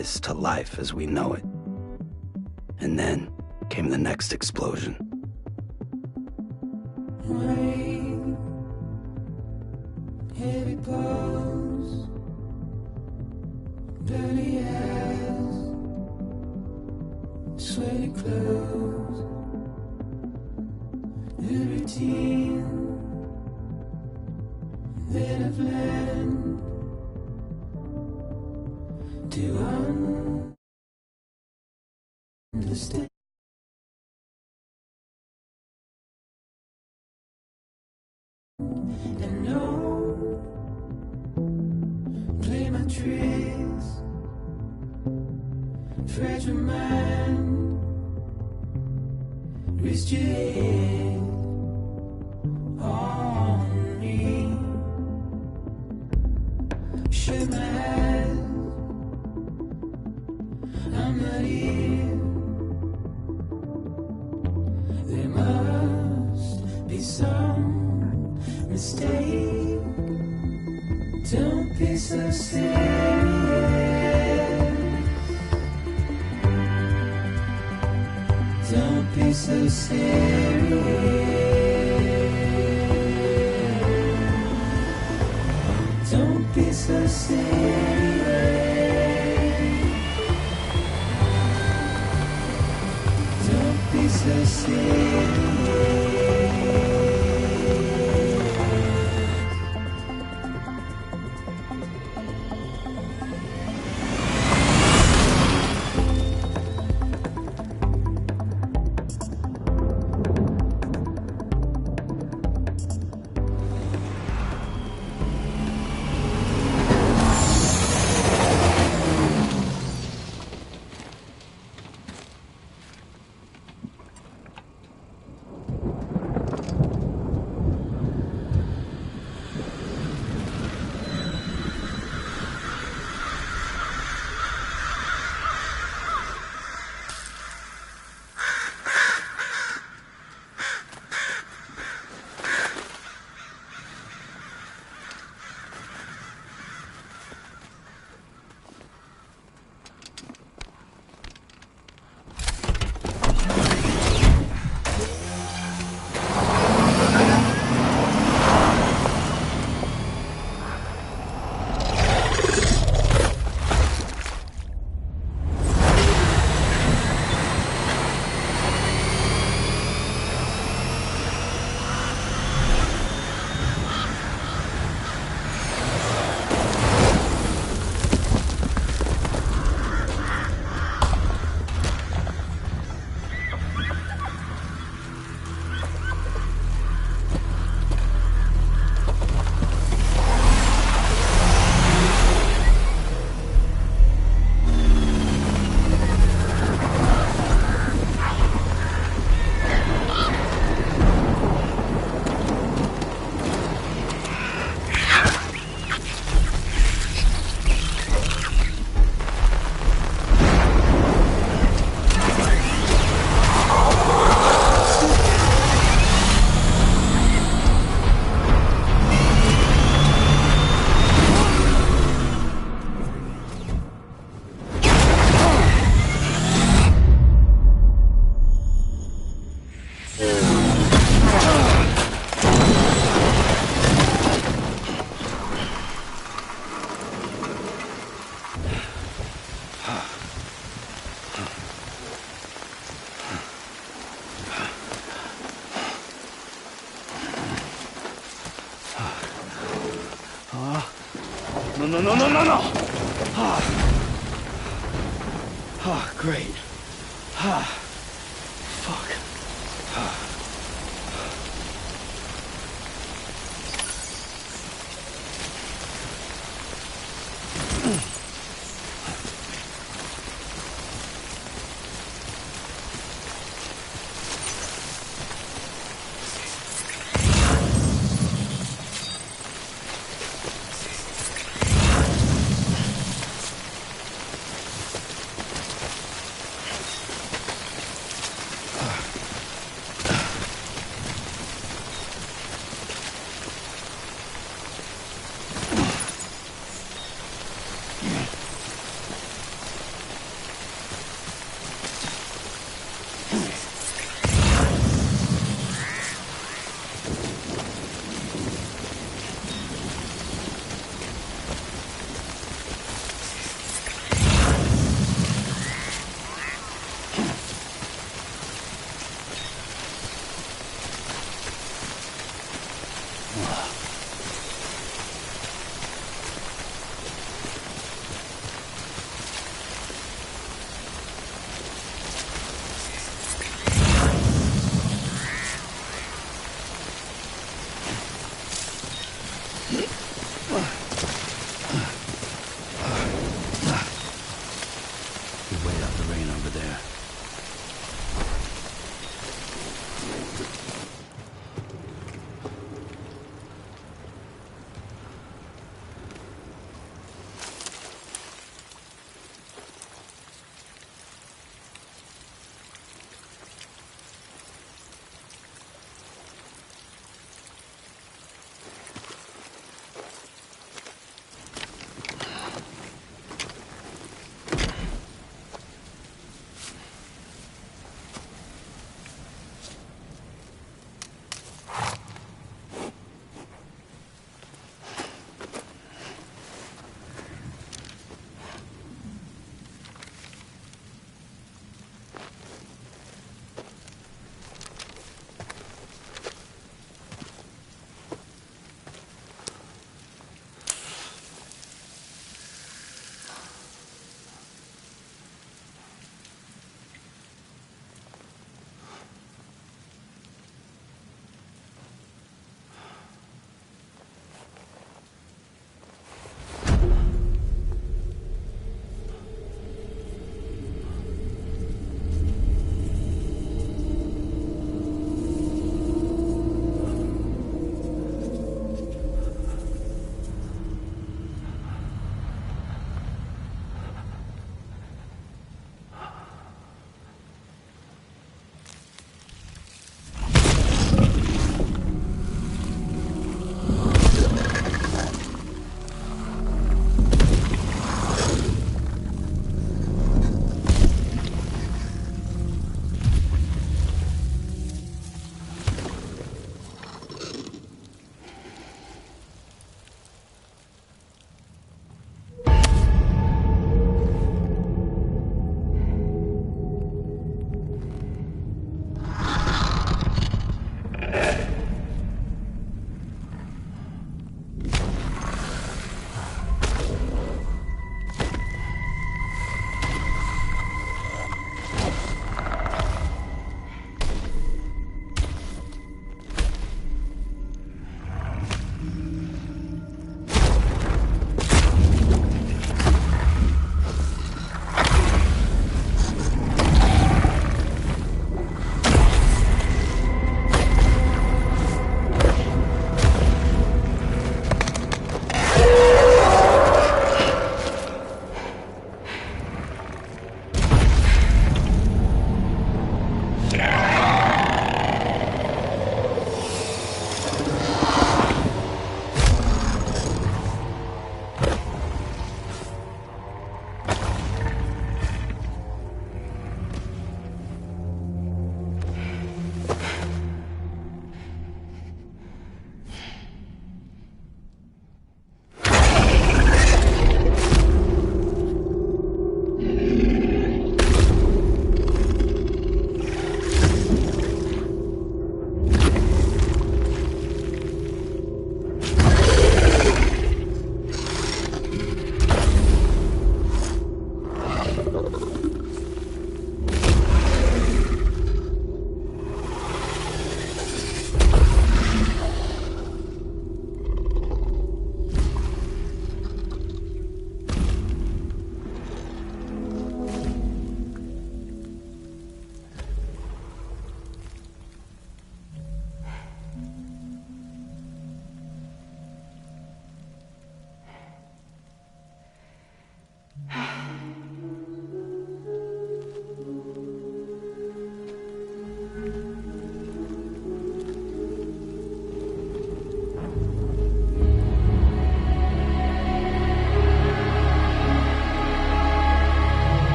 rise to life as we know it. And then came the next explosion. Rain, heavy blows, dirty eyes, sweaty clothes, the routine that I've learned to understand. And no, play my tricks, fragile mind, rest your head on me, shut my eyes, I'm not here, there must be some mistake. Don't be so serious. Don't be so serious. Don't be so serious. Don't be so serious. No. Great. Fuck.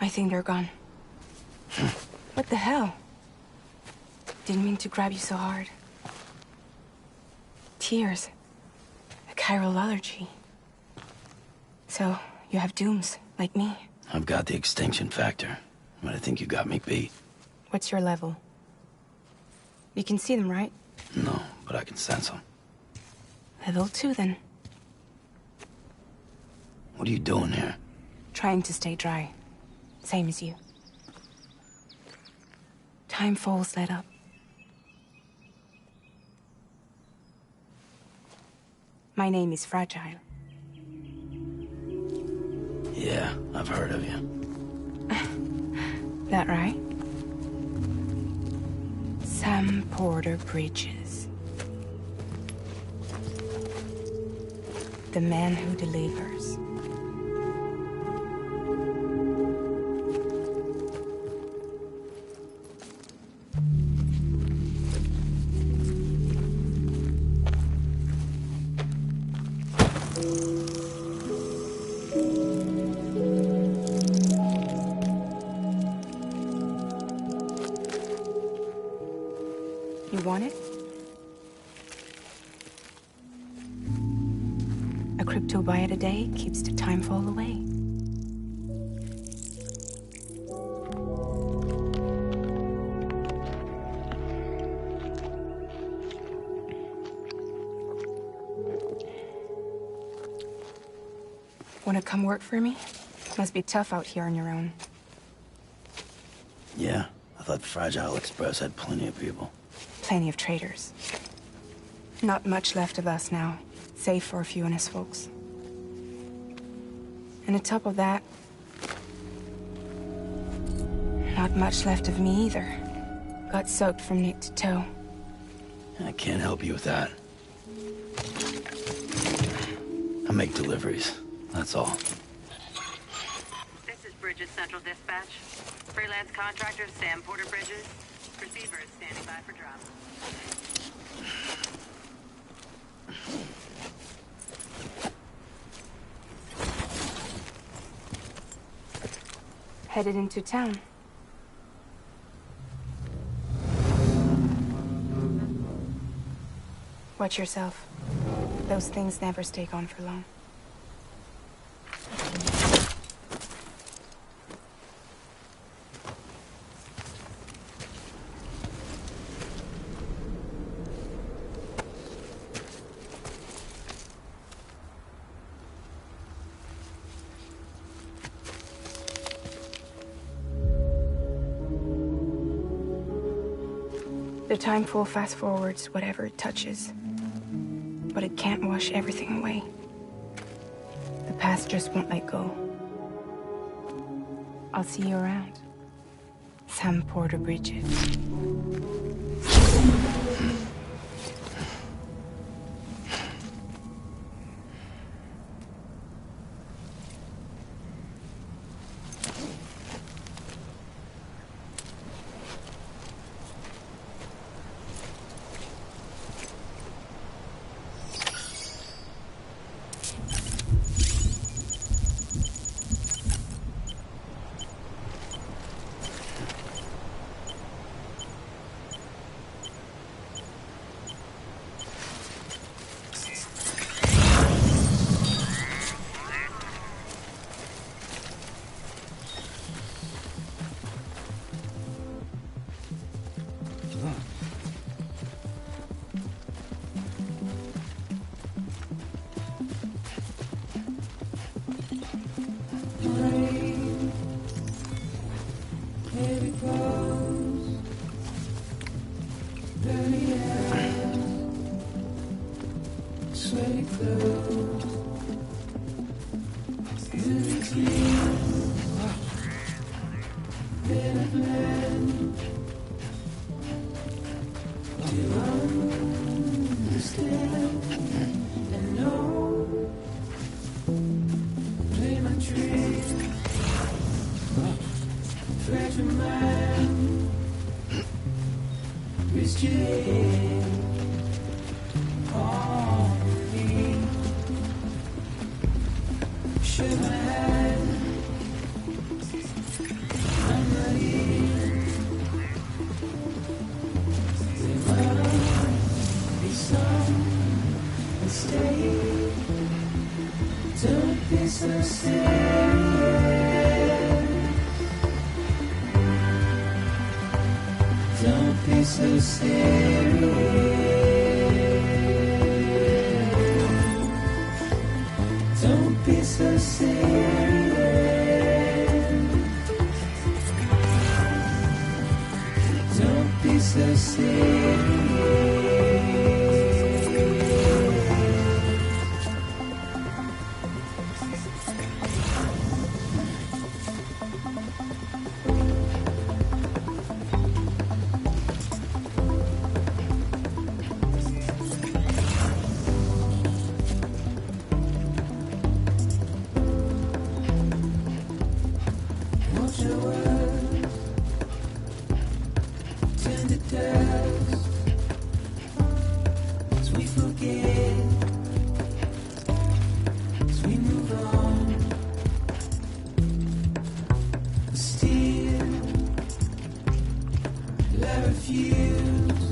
I think they're gone. What the hell? Didn't mean to grab you so hard. Tears. A chiral allergy. So, you have dooms, like me. I've got the extinction factor, but I think you got me beat. What's your level? You can see them, right? No, but I can sense them. Level 2, then. What are you doing here? Trying to stay dry. Same as you. Time falls let up. My name is Fragile. Yeah, I've heard of you. That right? Sam Porter Bridges. The man who delivers. You want it? A crypto byte a day keeps the time fall away. Wanna come work for me? Must be tough out here on your own. Yeah, I thought Fragile Express had plenty of people. Plenty of traitors. Not much left of us now, save for a few honest folks. And on top of that, not much left of me either. Got soaked from neck to toe. I can't help you with that. I make deliveries, that's all. This is Bridges Central Dispatch. Freelance contractor Sam Porter Bridges. Receiver is standing by for drop. Headed into town. Watch yourself. Those things never stay gone for long. The time full fast forwards whatever it touches. But it can't wash everything away. The past just won't let go. I'll see you around. Sam Porter Bridges. Heavy clothes, dirty eyes, sweaty clothes, good tears, better plan. To understand and know, play my trick. Fragile mind, restrain on me. Should my hand stay. Don't be so serious. Don't be so serious. Don't be so serious. Don't be so serious. Watch your words turn to dust as we forget, as we move on. Still, I refuse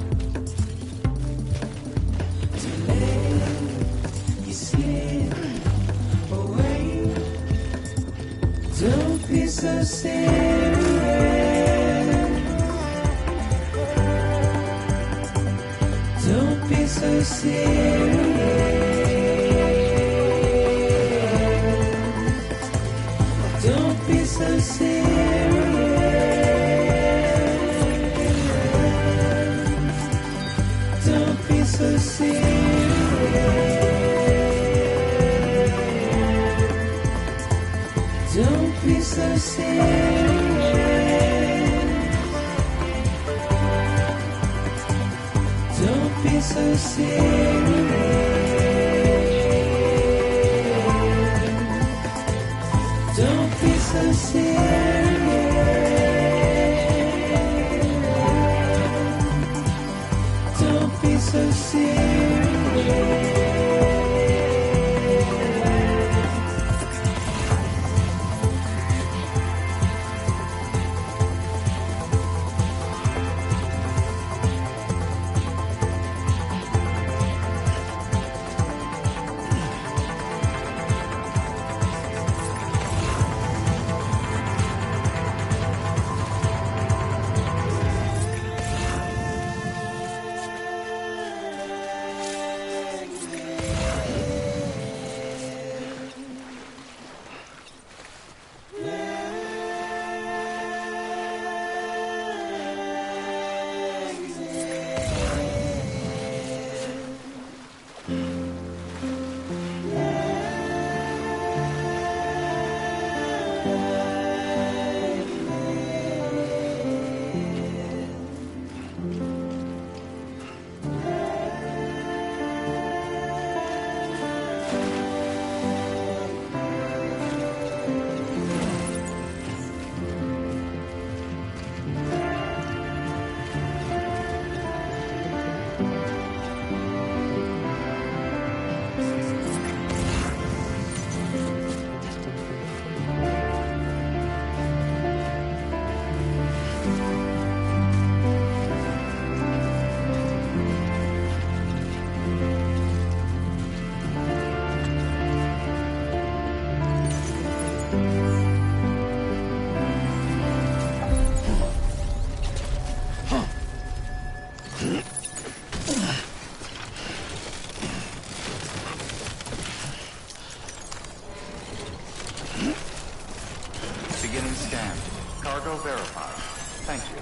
to let you slip away. Don't be so serious. Don't be so serious. Don't be so serious. Don't be so serious. Don't be so serious. Don't be so serious. Don't be so serious. Don't be so serious. Beginning scan. Cargo verified. Thank you.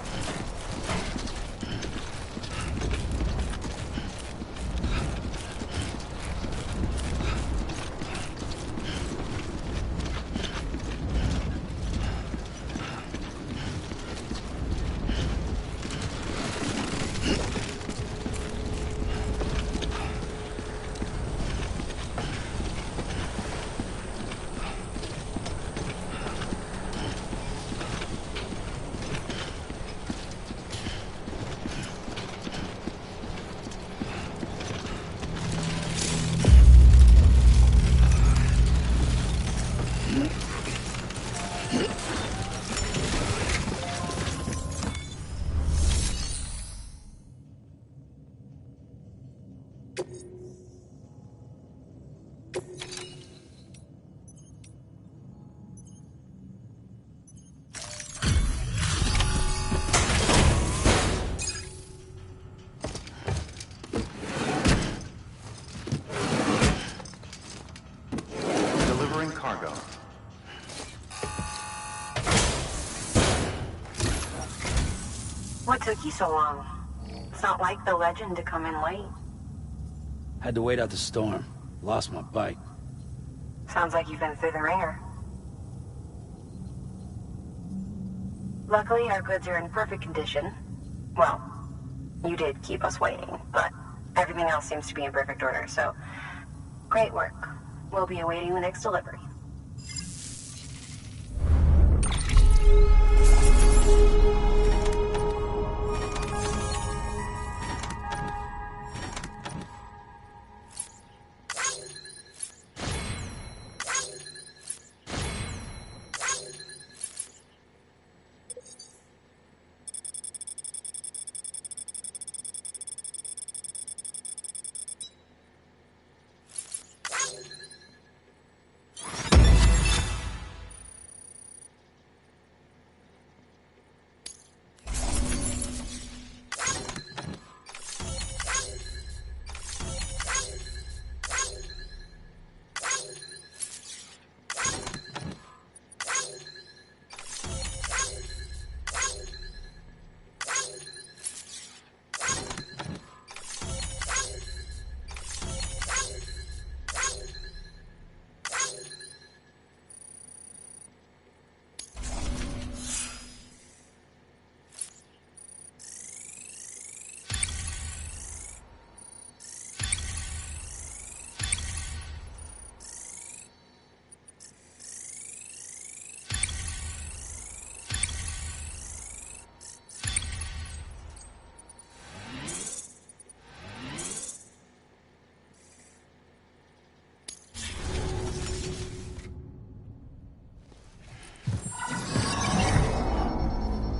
cargo. What took you so long? It's not like the legend to come in late. Had to wait out the storm. Lost my bike. Sounds like you've been through the ringer. Luckily, our goods are in perfect condition. Well, you did keep us waiting, but everything else seems to be in perfect order, so great work. We'll be awaiting the next delivery.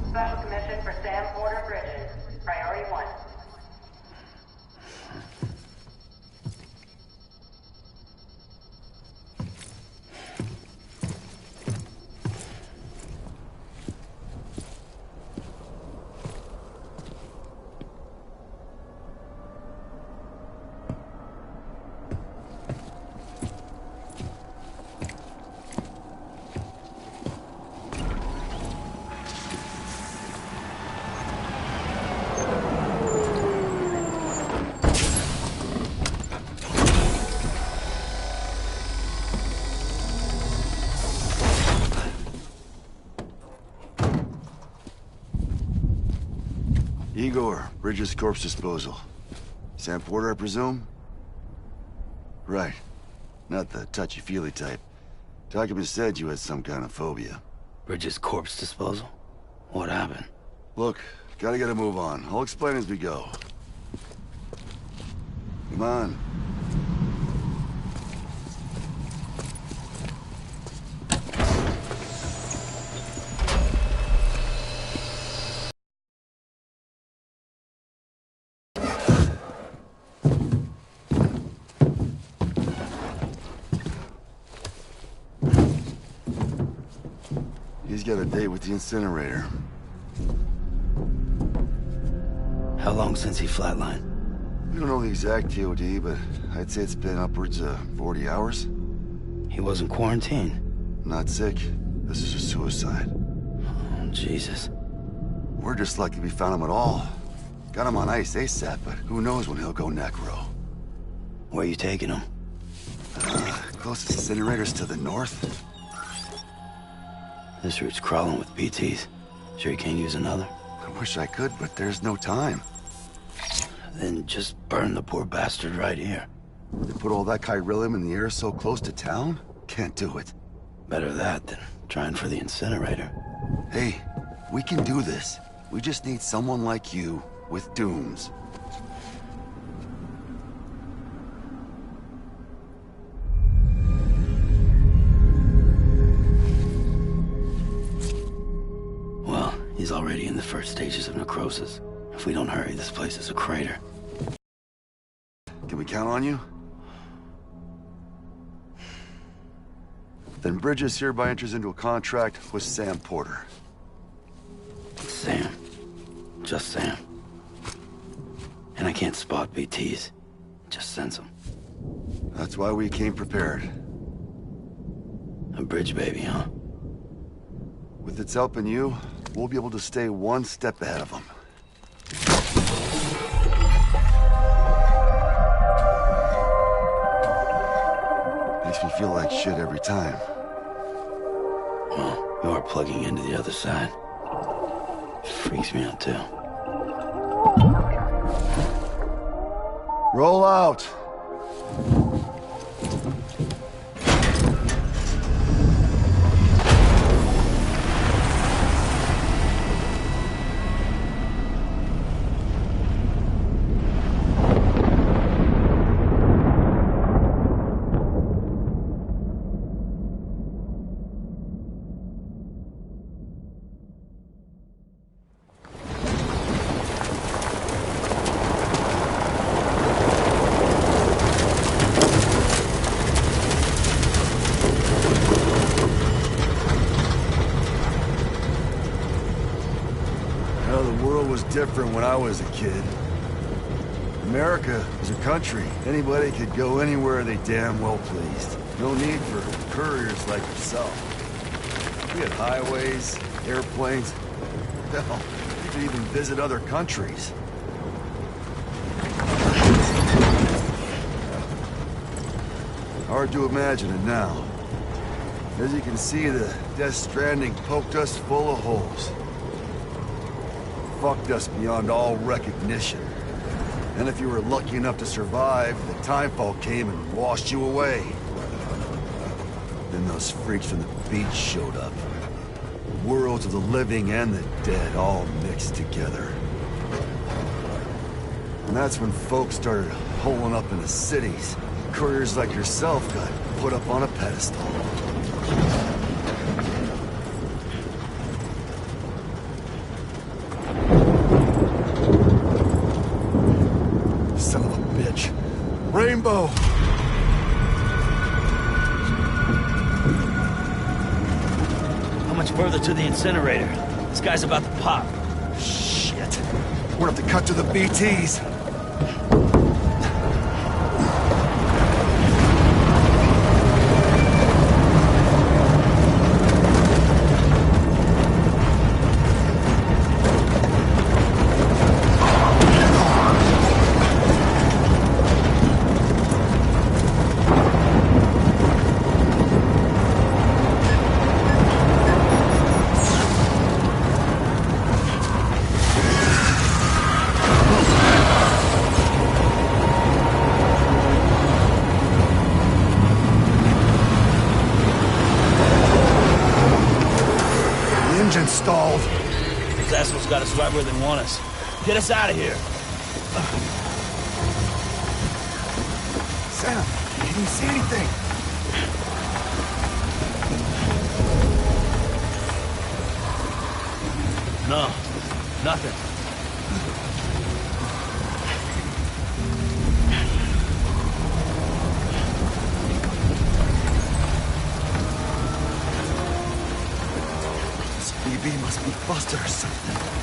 Special commission for Sam Porter Bridges. Priority 1. Igor, Bridges corpse disposal. Sam Porter, I presume? Right. Not the touchy-feely type. Documents said you had some kind of phobia. Bridges' corpse disposal? What happened? Look, gotta get a move on. I'll explain as we go. Come on. He's got a date with the incinerator. How long since he flatlined? We don't know the exact TOD, but I'd say it's been upwards of 40 hours. He wasn't quarantined. Not sick. This is a suicide. Oh, Jesus. We're just lucky we found him at all. Got him on ice ASAP, but who knows when he'll go necro. Where you taking him? Closest incinerator's to the north. This route's crawling with PTs. Sure you can't use another? I wish I could, but there's no time. Then just burn the poor bastard right here. They put all that chiralium in the air so close to town? Can't do it. Better that than trying for the incinerator. Hey, we can do this. We just need someone like you with dooms. Well, he's already in the first stages of necrosis. If we don't hurry, this place is a crater. Can we count on you? Then Bridges hereby enters into a contract with Sam Porter. Sam. Just Sam. And I can't spot BTs. Just sense them. That's why we came prepared. A bridge baby, huh? With its help and you, we'll be able to stay one step ahead of them. Makes me feel like shit every time. Well, you are plugging into the other side. Freaks me out, too. Roll out! Different when I was a kid. America was a country. Anybody could go anywhere they damn well pleased. No need for couriers like yourself. We had highways, airplanes. Hell, you could even visit other countries. Hard to imagine it now. As you can see, the Death Stranding poked us full of holes. Fucked us beyond all recognition. And if you were lucky enough to survive, the timefall came and washed you away. Then those freaks from the beach showed up. The worlds of the living and the dead all mixed together. And that's when folks started holing up into cities. Couriers like yourself got put up on a pedestal. Rainbow! How much further to the incinerator? This guy's about to pop. Shit. We'll have to cut to the BTs. Stalled. These assholes got us right where they want us. Get us out of here. Sam, can you see anything? No, nothing. BB must be busted or something.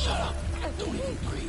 Shut up. Don't even breathe.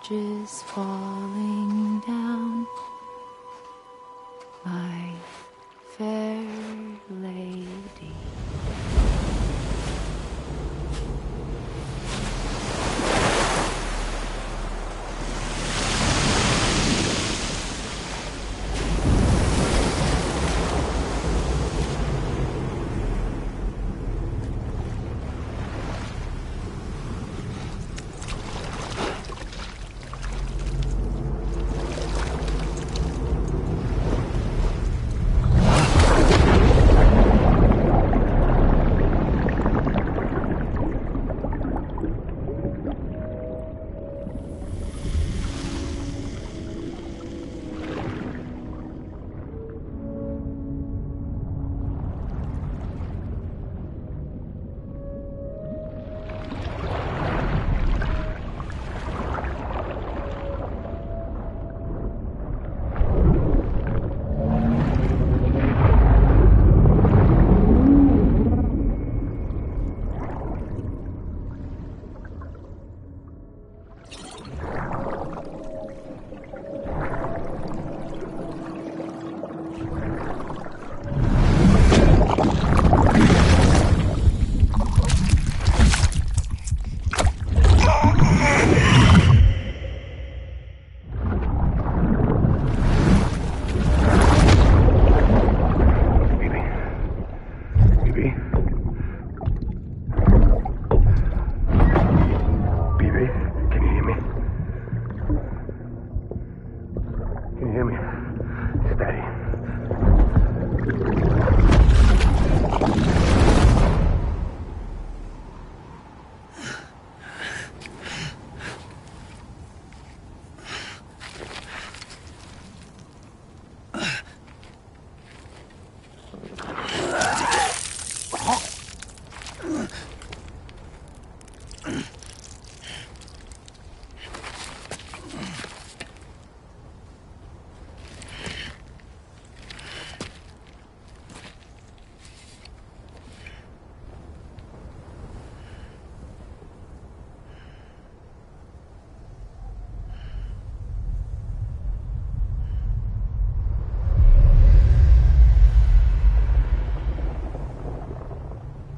bridges falling down, my fair lady.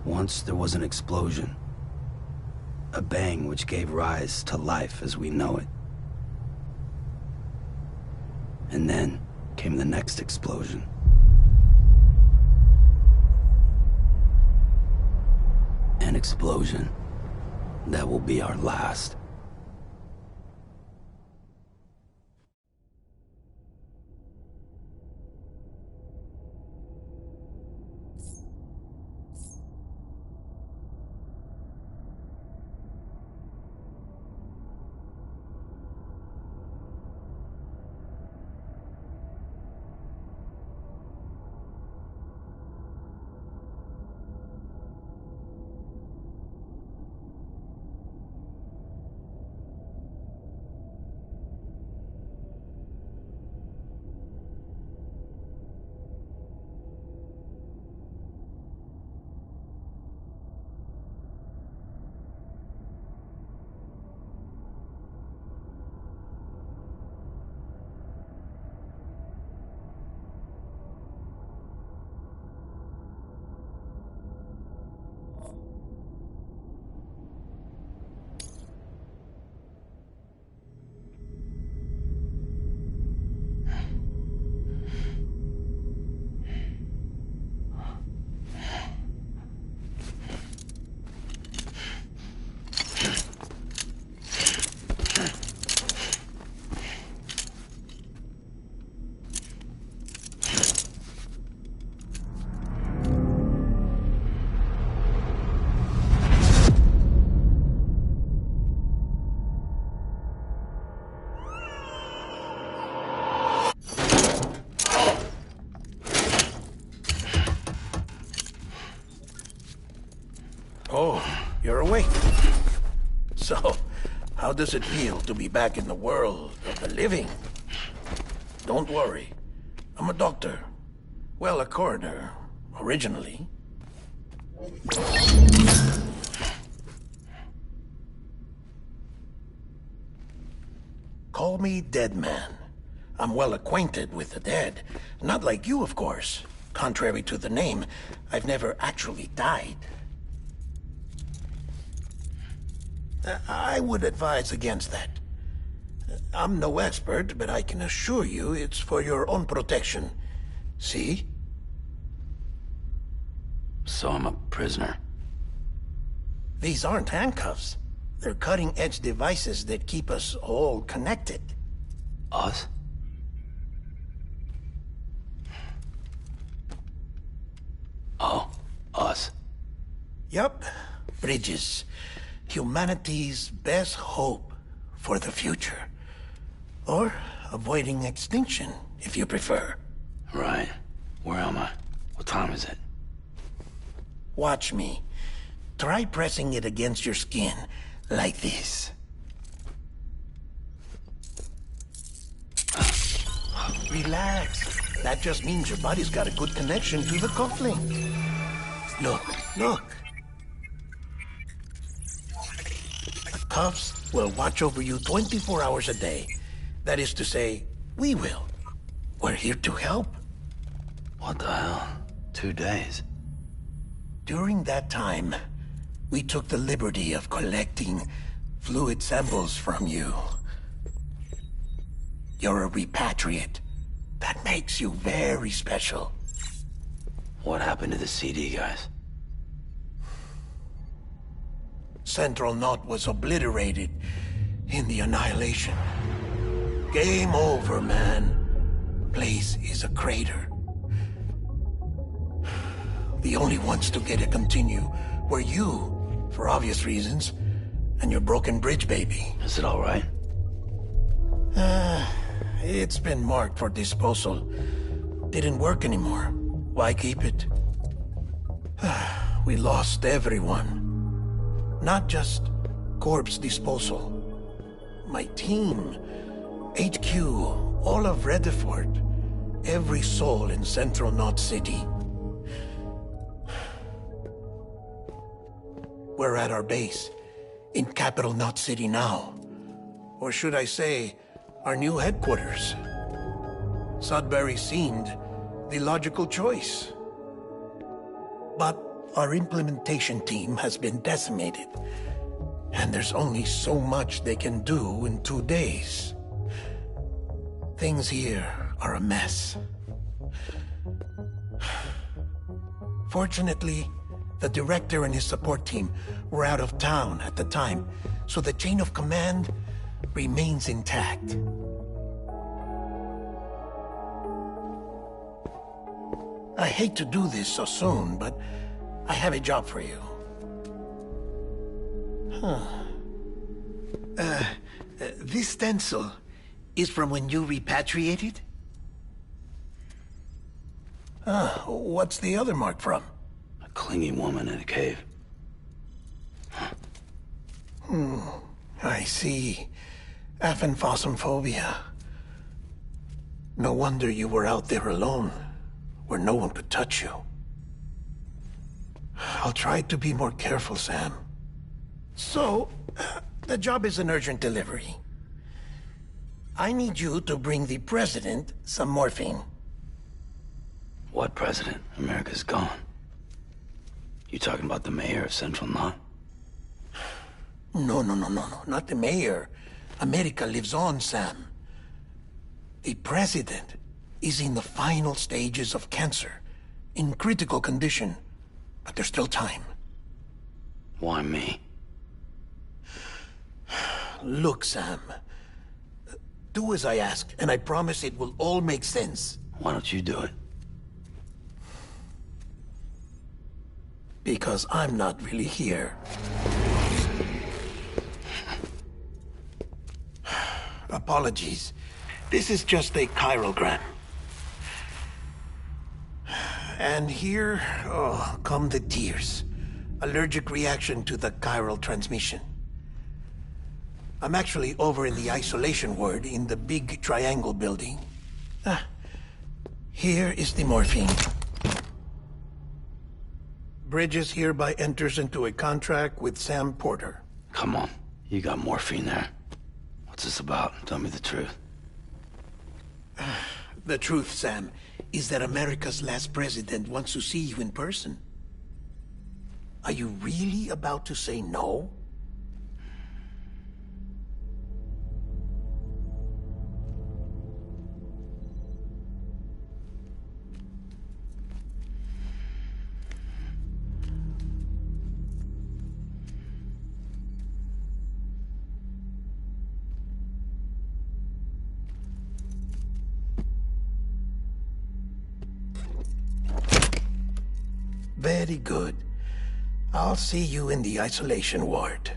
Once there was an explosion. A bang which gave rise to life as we know it. And then came the next explosion. An explosion that will be our last. Oh, you're awake. So, how does it feel to be back in the world of the living? Don't worry. I'm a doctor. Well, a coroner, originally. call me Dead Man. I'm well acquainted with the dead. Not like you, of course. Contrary to the name, I've never actually died. I would advise against that. I'm no expert, but I can assure you it's for your own protection. See? So I'm a prisoner. These aren't handcuffs. They're cutting-edge devices that keep us all connected. Us? Oh, us. Yup. Bridges. Humanity's best hope for the future. Or avoiding extinction, if you prefer. Right. Where am I? What time is it? Watch me. Try pressing it against your skin, like this. Relax. That just means your body's got a good connection to the cufflink. Look. The cuffs will watch over you 24 hours a day. That is to say, we will. We're here to help. What the hell? 2 days? During that time, we took the liberty of collecting fluid samples from you. You're a repatriate. That makes you very special. What happened to the CD guys? Central Knot was obliterated in the Annihilation. Game over, man. Place is a crater. The only ones to get to continue were you, for obvious reasons, and your broken bridge baby. Is it all right? It's been marked for disposal. Didn't work anymore. Why keep it? We lost everyone. Not just corpse disposal. My team, HQ, all of Redford, every soul in Central Knot City. We're at our base, in Capital Knot City now. Or should I say, our new headquarters. Sudbury seemed the logical choice. But our implementation team has been decimated, and there's only so much they can do in 2 days. Things here are a mess. Fortunately, the director and his support team were out of town at the time, so the chain of command remains intact. I hate to do this so soon, but I have a job for you. This stencil is from when you repatriated? What's the other mark from? A clingy woman in a cave. I see. Aphenphosmphobia. No wonder you were out there alone, where no one could touch you. I'll try to be more careful, Sam. So, the job is an urgent delivery. I need you to bring the president some morphine. What president? America's gone. You talking about the mayor of Central Knot? No, not the mayor. America lives on, Sam. The president is in the final stages of cancer, in critical condition, but there's still time. Why me? Look, Sam. Do as I ask, and I promise it will all make sense. Why don't you do it? Because I'm not really here. Apologies. This is just a chiralgram. And here, come the tears. Allergic reaction to the chiral transmission. I'm actually over in the isolation ward in the big triangle building. Here is the morphine. Bridges hereby enters into a contract with Sam Porter. Come on. You got morphine there. What's the this about? Tell me the truth. The truth, Sam, is that America's last president wants to see you in person. Are you really about to say no? Very good. I'll see you in the isolation ward.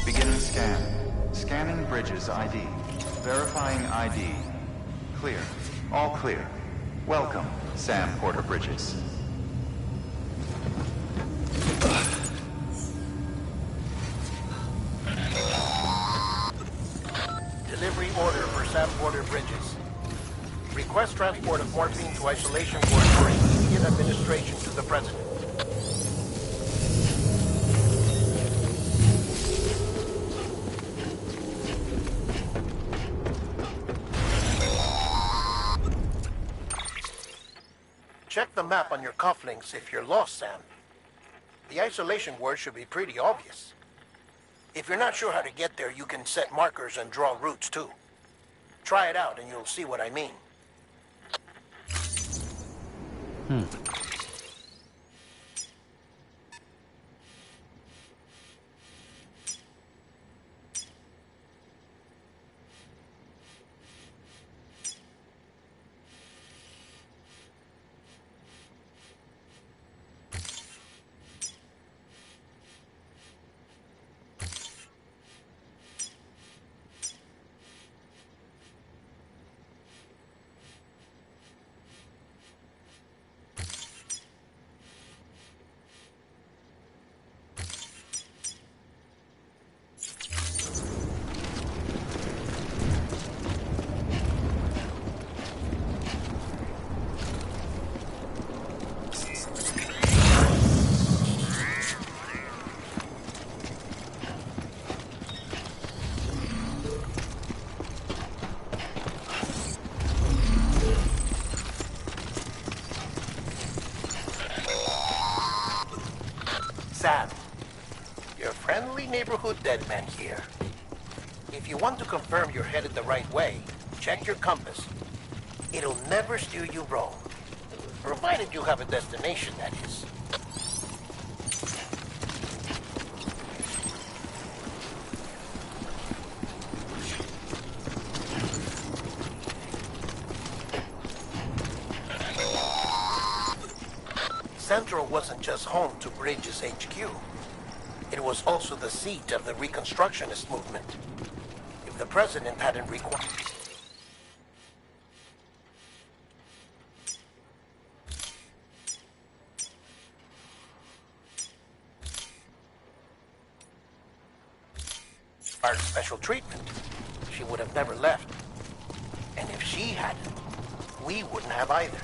Beginning scan. Scanning Bridges ID. Verifying ID. Clear. All clear. Welcome, Sam Porter Bridges. Delivery order for Sam Porter Bridges. Request transport of morphine to isolation ward for immediate administration to the President. Check the map on your cufflinks if you're lost, Sam. The isolation word should be pretty obvious. If you're not sure how to get there, you can set markers and draw routes too. Try it out and you'll see what I mean. Sam, your friendly neighborhood dead man here. If you want to confirm you're headed the right way, check your compass. It'll never steer you wrong. Provided you have a destination, that is. Central wasn't just home to Bridges HQ. It was also the seat of the Reconstructionist movement. If the president hadn't required special treatment, she would have never left. And if she hadn't, we wouldn't have either.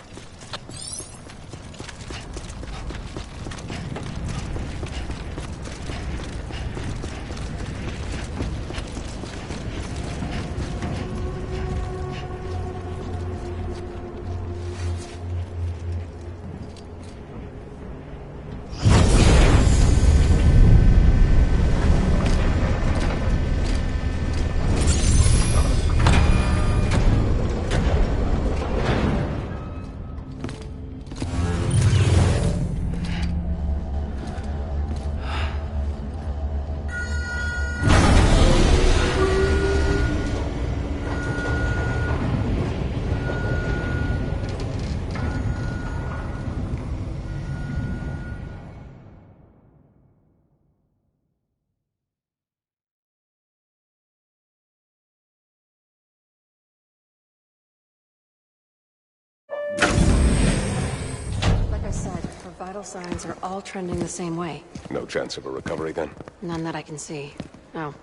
vital signs are all trending the same way. No chance of a recovery then? None that I can see. No.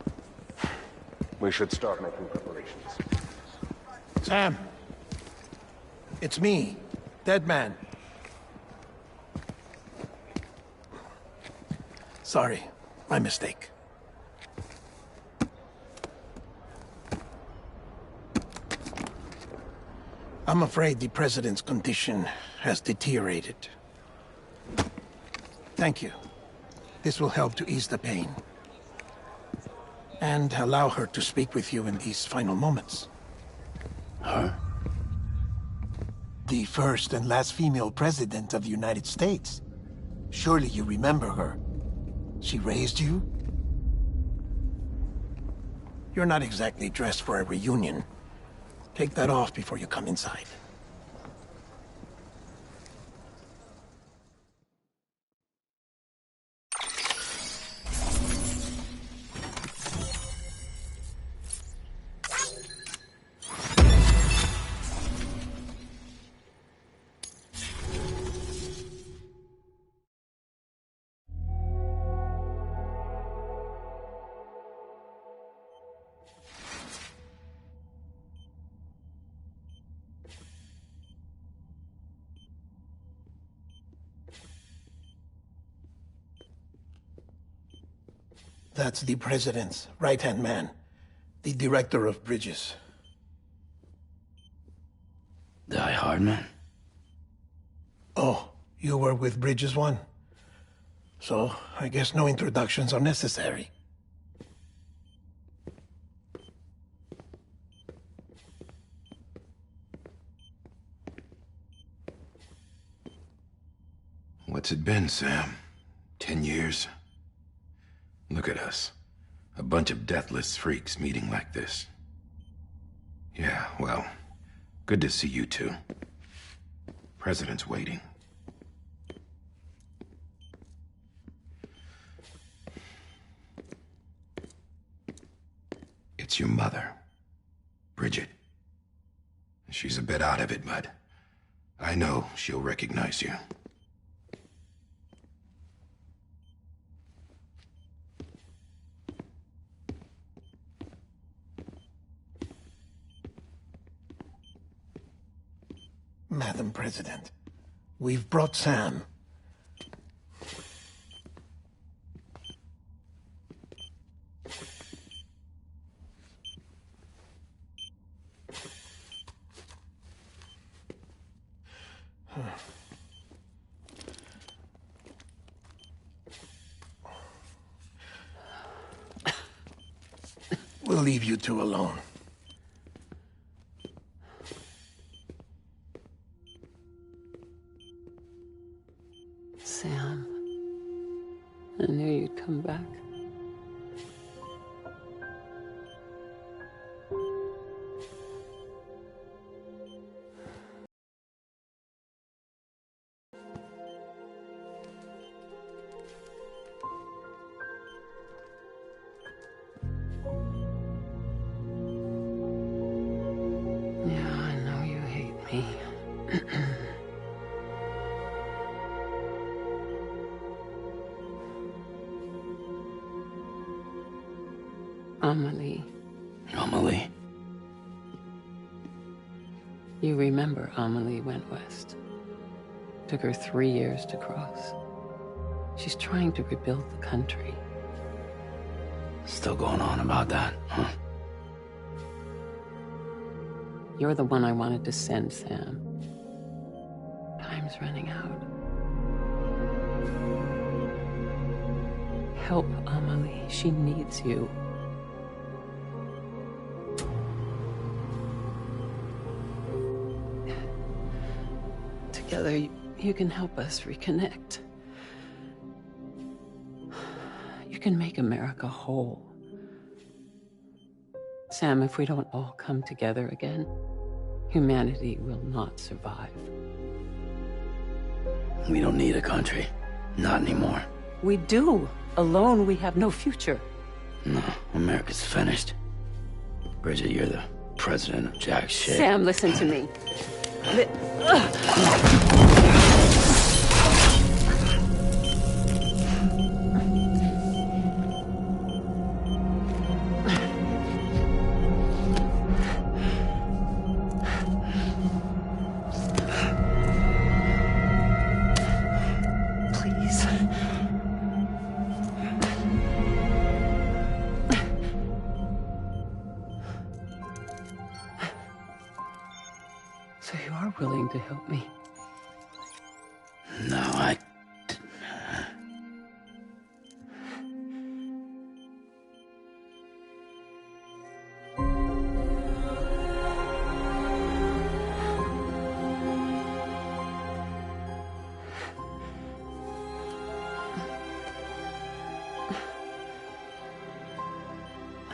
We should start making preparations. Sam! It's me, Dead Man. Sorry, my mistake. I'm afraid the President's condition has deteriorated. Thank you. This will help to ease the pain. And allow her to speak with you in these final moments. Her? The first and last female president of the United States. Surely you remember her. She raised you? You're not exactly dressed for a reunion. Take that off before you come inside. That's the President's right-hand man, the Director of Bridges. Die Hard man? Oh, you were with Bridges 1? So, I guess no introductions are necessary. What's it been, Sam? 10 years? Look at us. A bunch of deathless freaks meeting like this. Yeah, well, good to see you two. President's waiting. It's your mother, Bridget. She's a bit out of it, but I know she'll recognize you. Madam President, we've brought Sam. We'll leave you two alone. Sam, I knew you'd come back. Yeah, I know you hate me. Amelie. Amelie? You remember Amelie went west. Took her 3 years to cross. She's trying to rebuild the country. Still going on about that, huh? You're the one I wanted to send, Sam. Time's running out. Help Amelie. She needs you. Together, you can help us reconnect. You can make America whole. Sam, if we don't all come together again, humanity will not survive. We don't need a country. Not anymore. We do. Alone, we have no future. No, America's finished. Bridget, you're the president of jack shit. Sam, listen to me. are willing to help me. No, I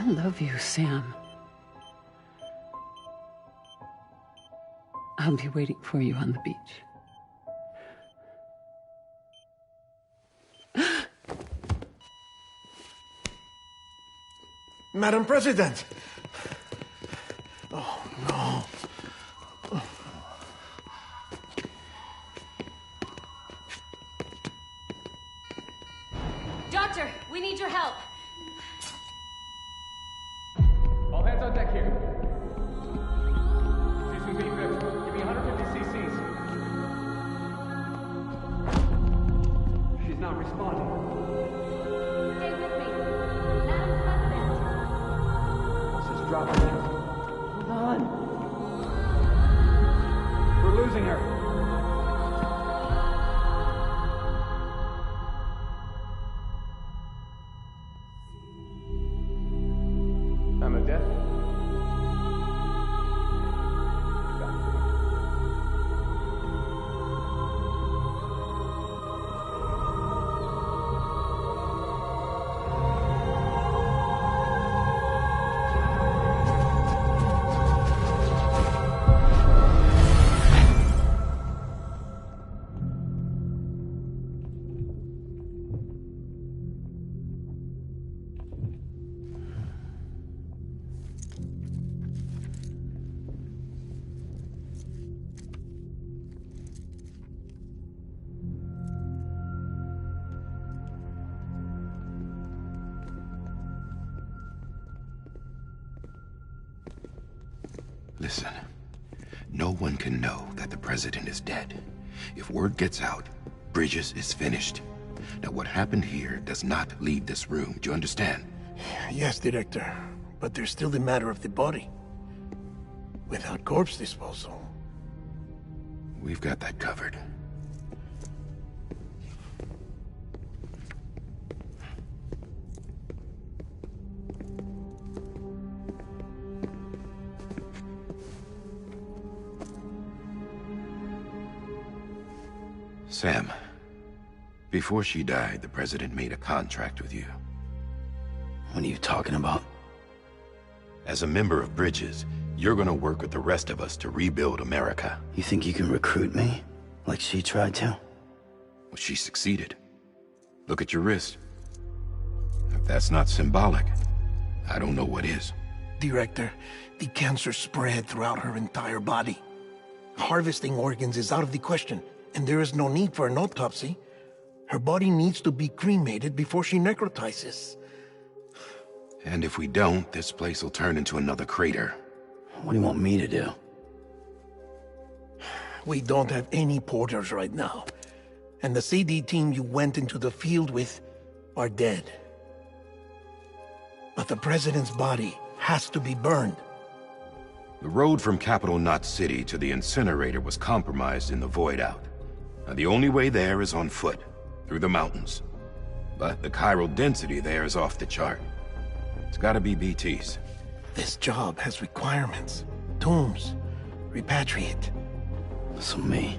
love you, Sam. I'll be waiting for you on the beach. Madam President! Oh, no. Doctor, we need your help. All hands on deck here. Season B-Fifth, give me 150 cc's. She's not responding. Stay with me. Madam President. Pulse is dropping. Hold on. We're losing her. I'm a death. Listen, no one can know that the president is dead. If word gets out, Bridges is finished. Now, what happened here does not leave this room. Do you understand? Yes, Director. But there's still the matter of the body. Without corpse disposal. We've got that covered. Sam, before she died, the president made a contract with you. What are you talking about? As a member of Bridges, you're gonna work with the rest of us to rebuild America. You think you can recruit me? Like she tried to? Well, she succeeded. Look at your wrist. If that's not symbolic, I don't know what is. Director, the cancer spread throughout her entire body. Harvesting organs is out of the question, and there is no need for an autopsy. Her body needs to be cremated before she necrotizes. And if we don't, this place will turn into another crater. What do you want me to do? We don't have any porters right now. And the CD team you went into the field with are dead. But the president's body has to be burned. The road from Capital Knot City to the incinerator was compromised in the void out. Now, the only way there is on foot, through the mountains. But the chiral density there is off the chart. It's gotta be BTs. This job has requirements. Tombs. Repatriate. So me.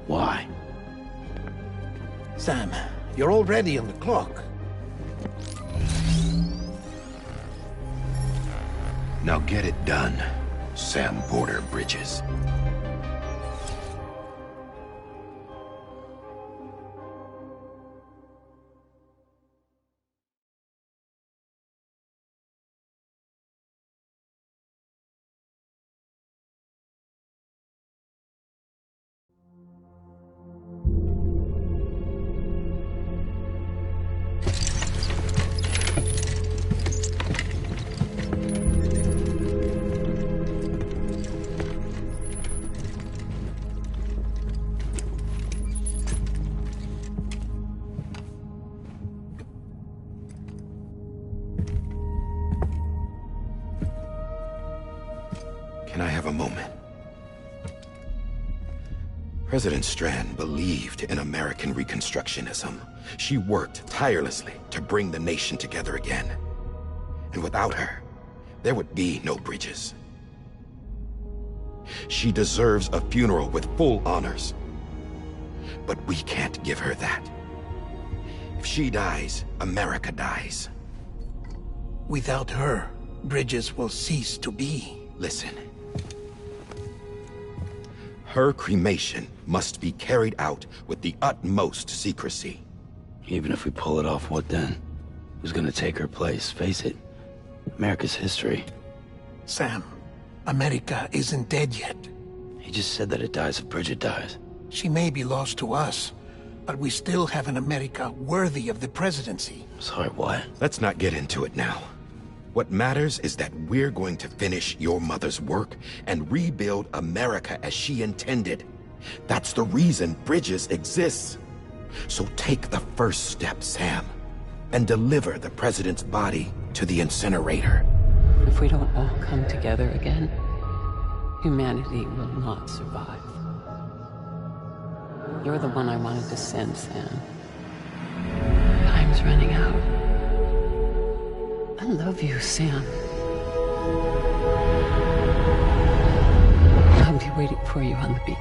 Why? Sam, you're already on the clock. Now get it done, Sam Porter Bridges. Can I have a moment? President Strand believed in American Reconstructionism. She worked tirelessly to bring the nation together again. And without her, there would be no bridges. She deserves a funeral with full honors. But we can't give her that. If she dies, America dies. Without her, bridges will cease to be. Listen. Her cremation must be carried out with the utmost secrecy. Even if we pull it off, what then? Who's gonna take her place? Face it, America's history. Sam, America isn't dead yet. He just said that it dies if Bridget dies. She may be lost to us, but we still have an America worthy of the presidency. Sorry, what? Let's not get into it now. What matters is that we're going to finish your mother's work and rebuild America as she intended. That's the reason Bridges exists. So take the first step, Sam, and deliver the president's body to the incinerator. If we don't all come together again, humanity will not survive. You're the one I wanted to send, Sam. Time's running out. I love you, Sam. I'll be waiting for you on the beach.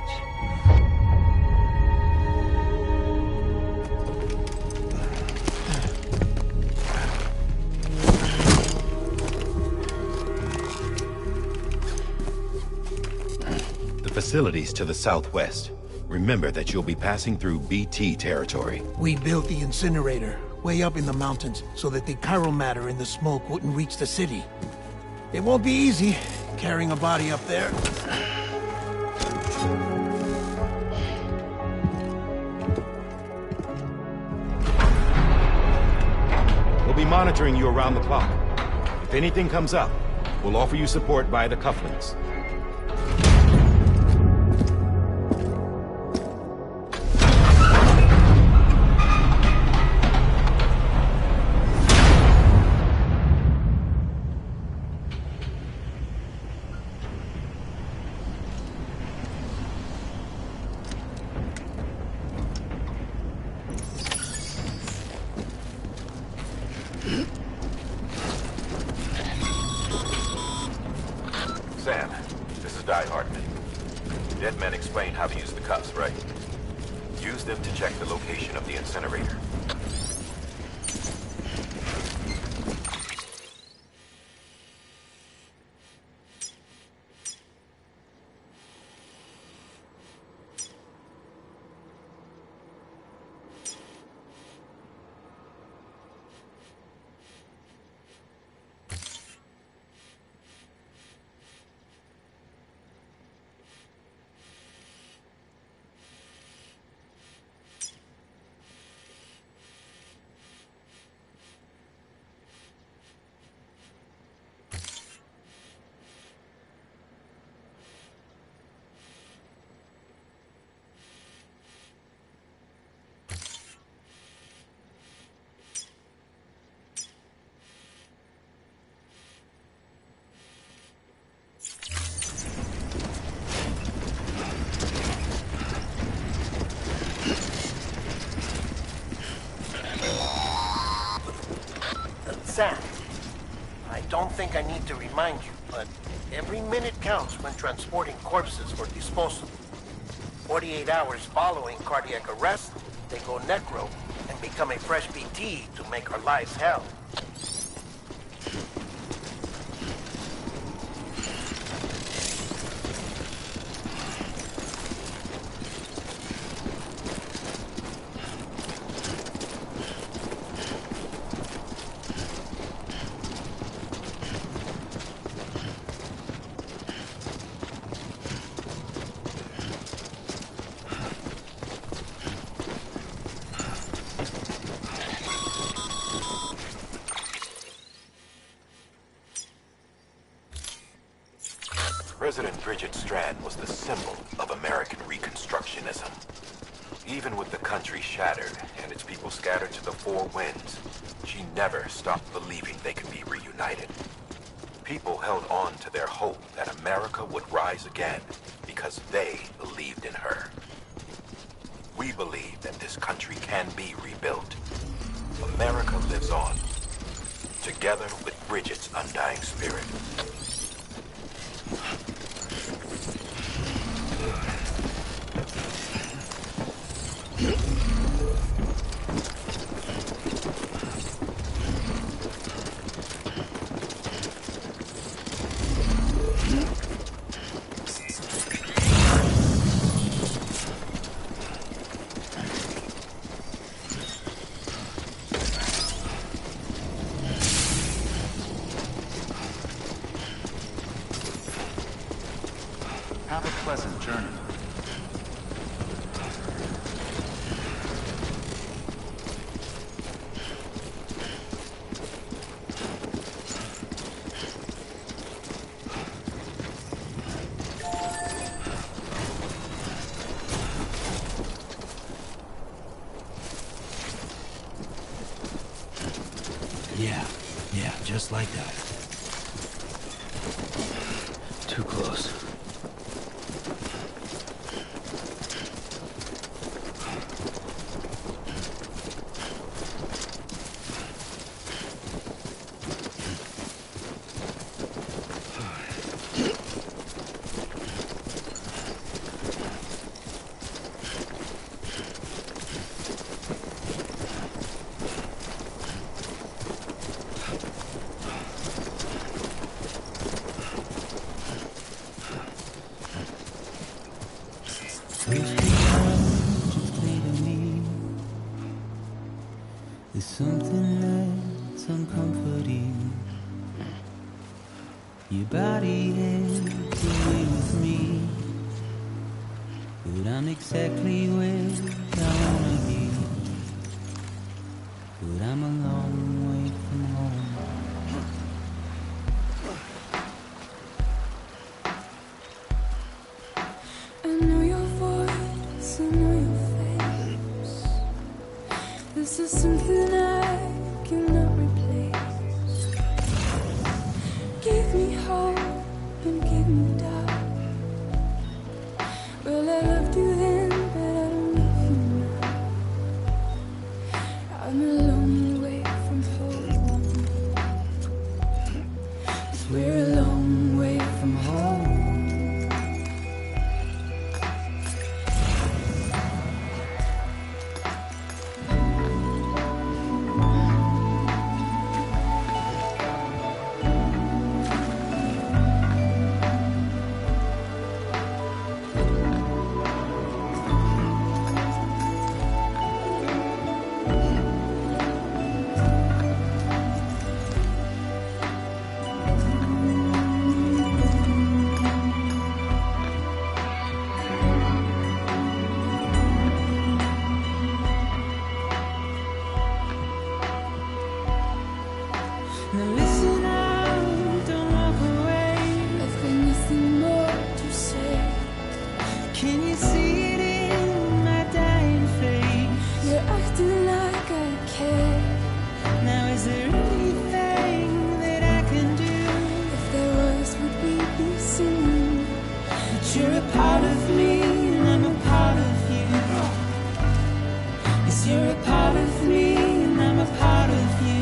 The facilities to the southwest. Remember that you'll be passing through BT territory. We built the incinerator way up in the mountains so that the chiral matter in the smoke wouldn't reach the city. It won't be easy carrying a body up there. We'll be monitoring you around the clock. If anything comes up, we'll offer you support via the cufflinks. Sam, this is Di Hartman. Dead men explained how to use the cuffs, right? Use them to check the location of the incinerator. Sam, I don't think I need to remind you, but every minute counts when transporting corpses for disposal. 48 hours following cardiac arrest, they go necro and become a fresh BT to make our lives hell. President Bridget Strand was the symbol of American Reconstructionism. Even with the country shattered and its people scattered to the four winds, she never stopped believing they could be reunited. People held on to their hope that America would rise again because they believed in her. We believe that this country can be rebuilt. America lives on, together with Bridget's undying spirit. Have a pleasant journey. Yeah, just like that. Too close. There's something that's uncomforting. Your body is away with me, but I'm exactly where I wanna be. But I'm a long way from home. I know your voice, I know your face. This is something I cannot replace. Give me hope and give me doubt. Well, I loved you then, but I don't love you now. I'm a long way from home. 'Cause we're a long way from home. Now listen out, don't walk away. I've got nothing more to say. Can you see it in my dying face? You're acting like I care. Now is there anything that I can do? If there was, would we be singing? But you're a part of me and I'm a part of you. Yes, you're a part of me and I'm a part of you.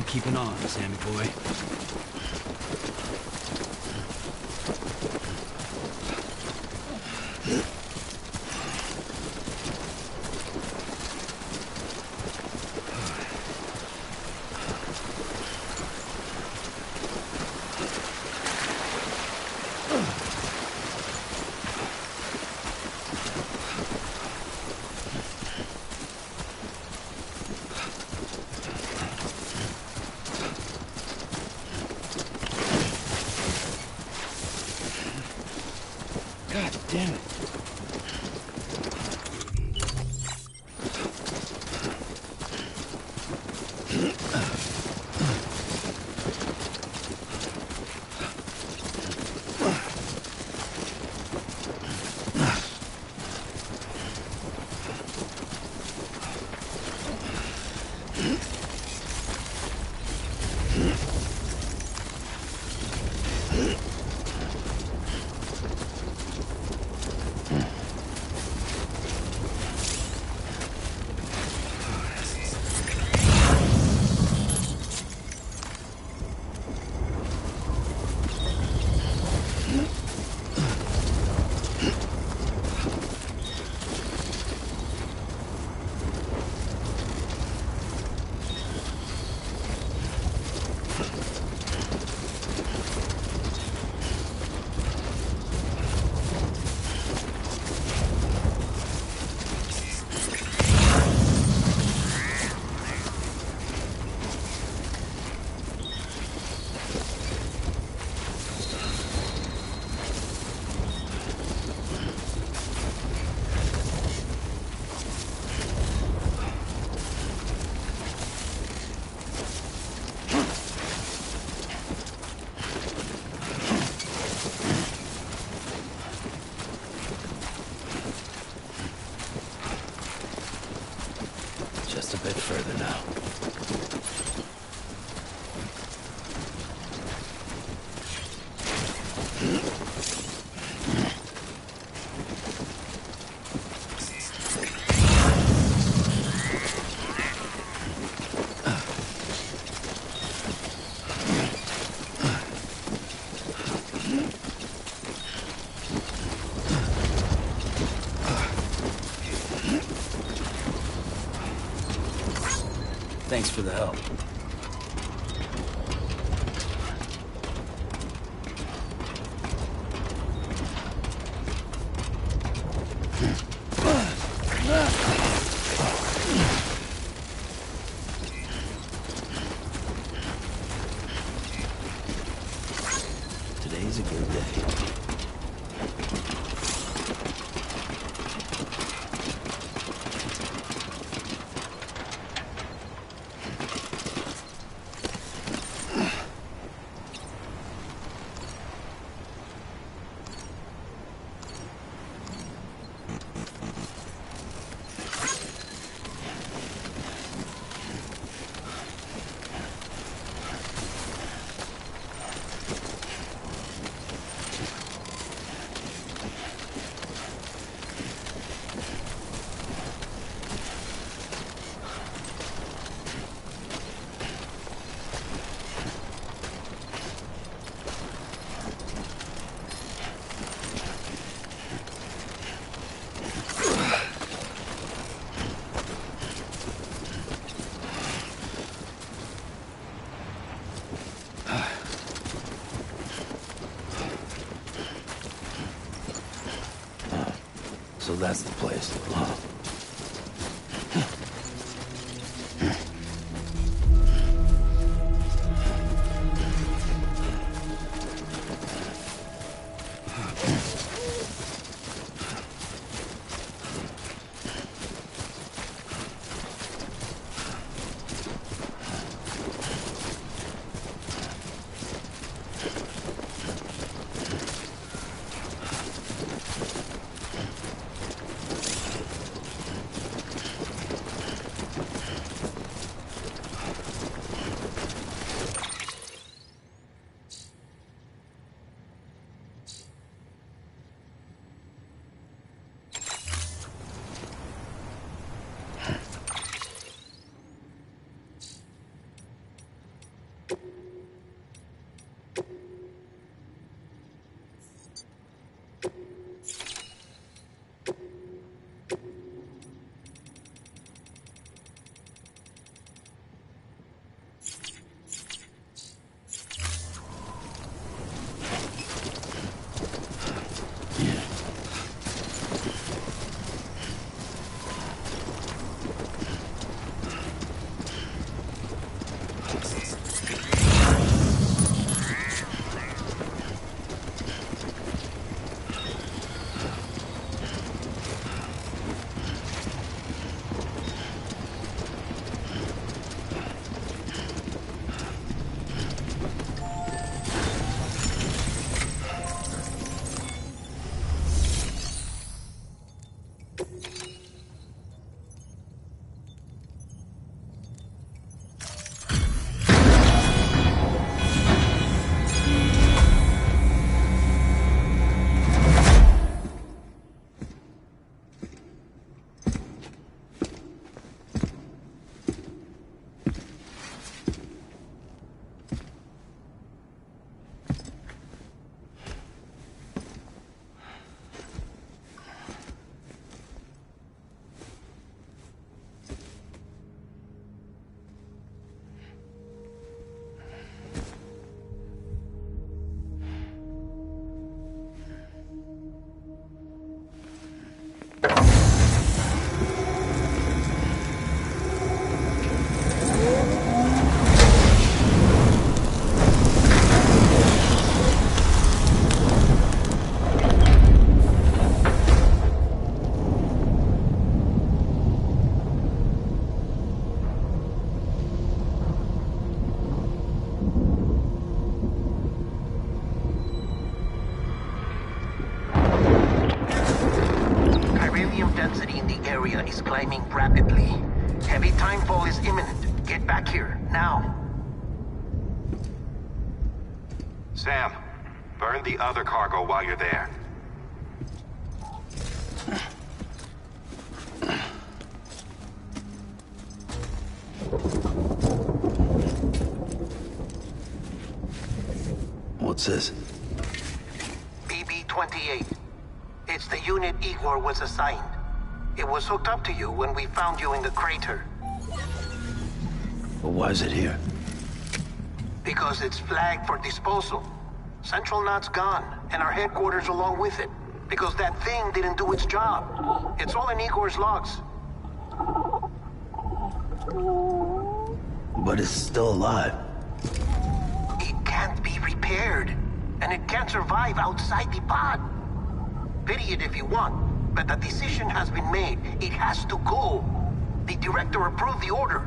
keeping on, Sammy boy. God damn it. Just a bit further now. Thanks for the help. Today's a good day. So that's the place, huh? density in the area is climbing rapidly. Heavy timefall is imminent. Get back here, now. Sam, burn the other cargo while you're there. What's this? BB-28. It's the unit Igor was assigned. It was hooked up to you when we found you in the crater. But why is it here? Because it's flagged for disposal. Central Knot's gone, and our headquarters along with it. Because that thing didn't do its job. It's all in Igor's logs. But it's still alive. It can't be repaired, and it can't survive outside the pod. Pity it if you want, but the decision has been made. It has to go. The director approved the order.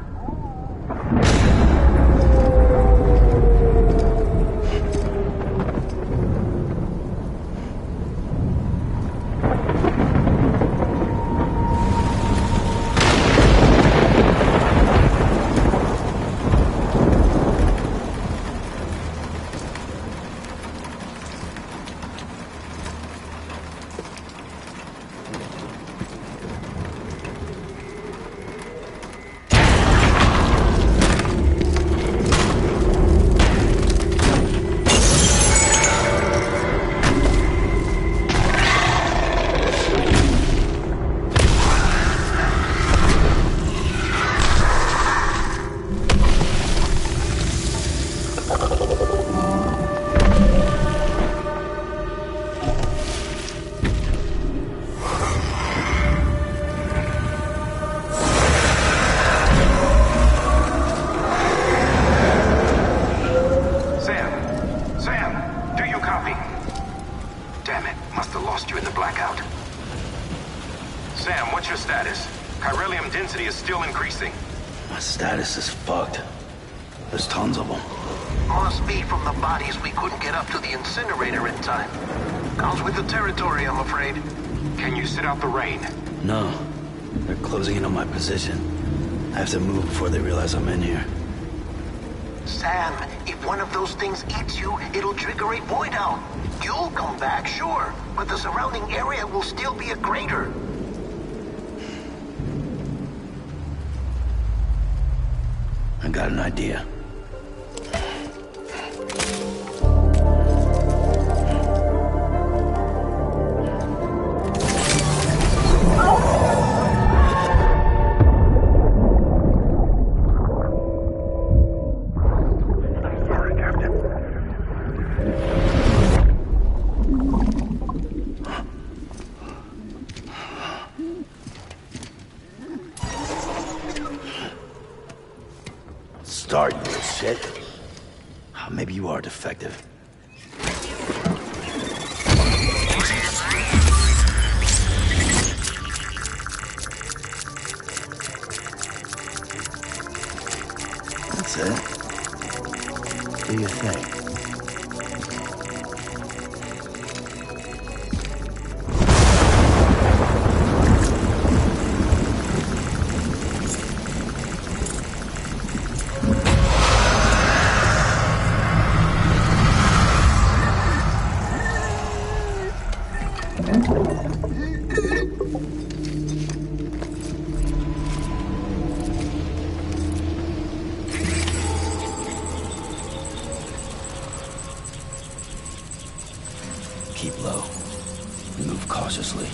Position. I have to move before they realize I'm in here. Sam, if one of those things eats you, it'll trigger a void out. You'll come back, sure, but the surrounding area will still be a crater. I got an idea. Start, you little shit. Maybe you are defective. That's it. Do your thing. Keep low. Move cautiously.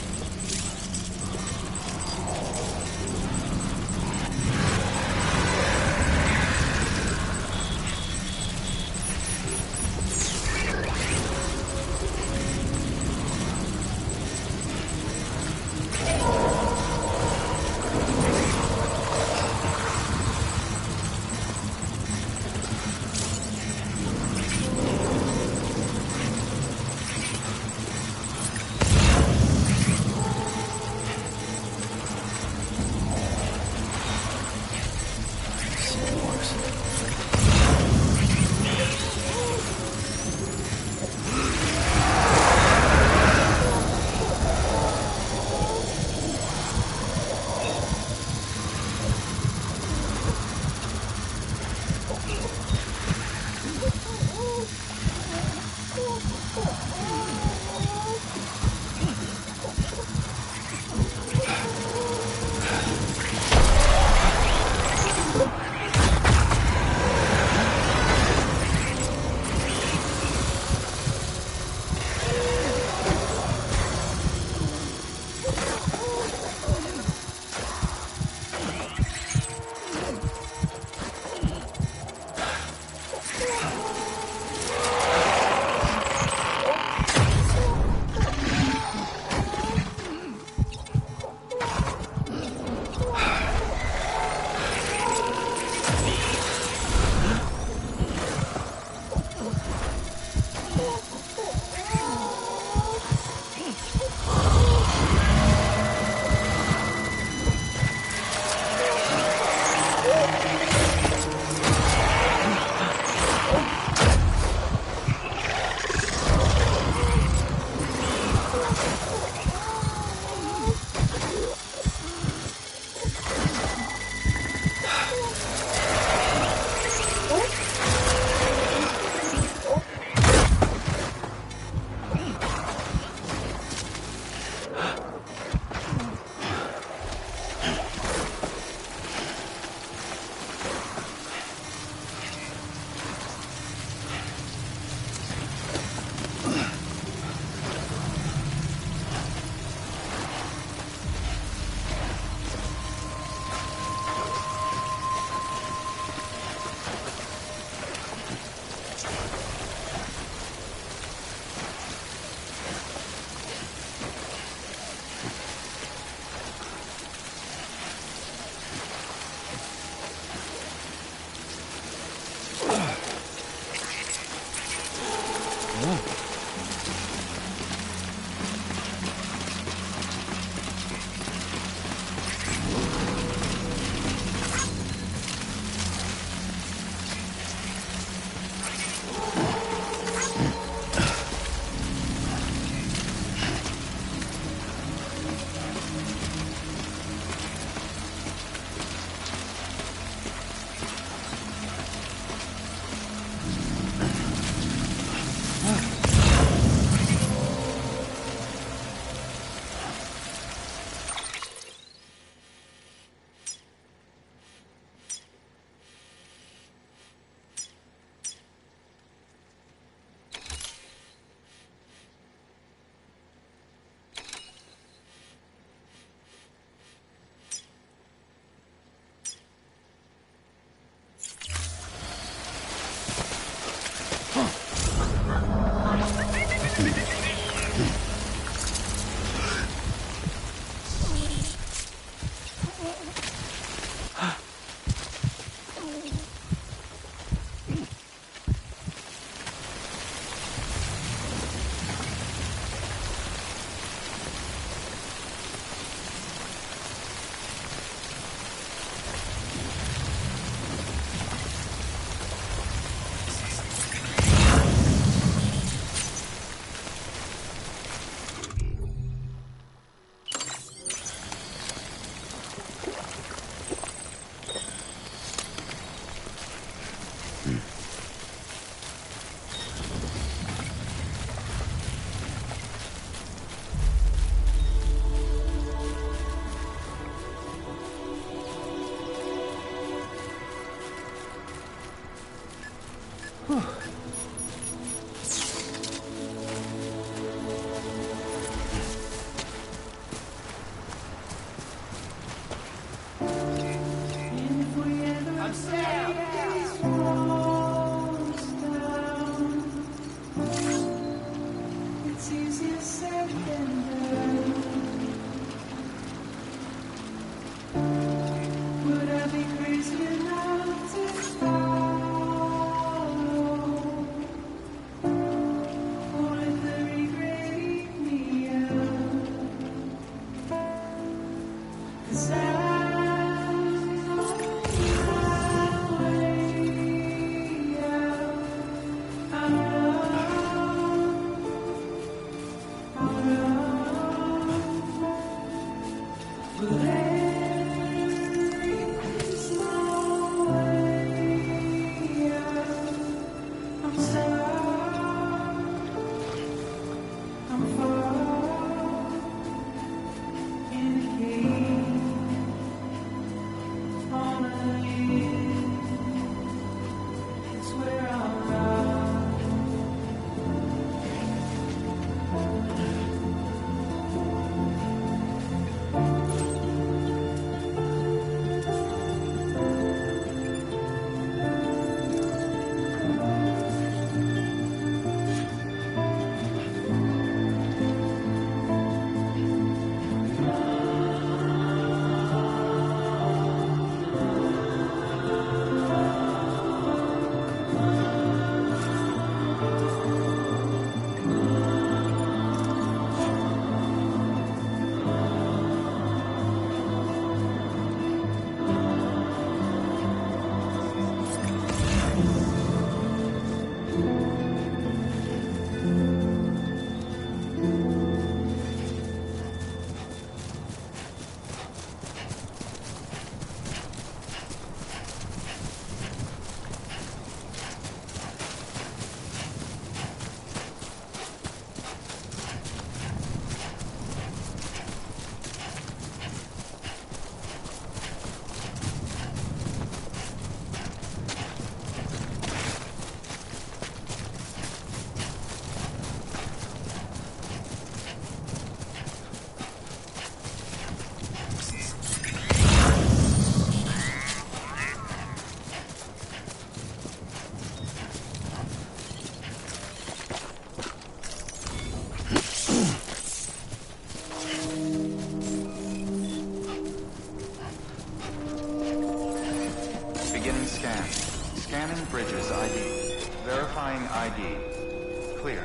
clear.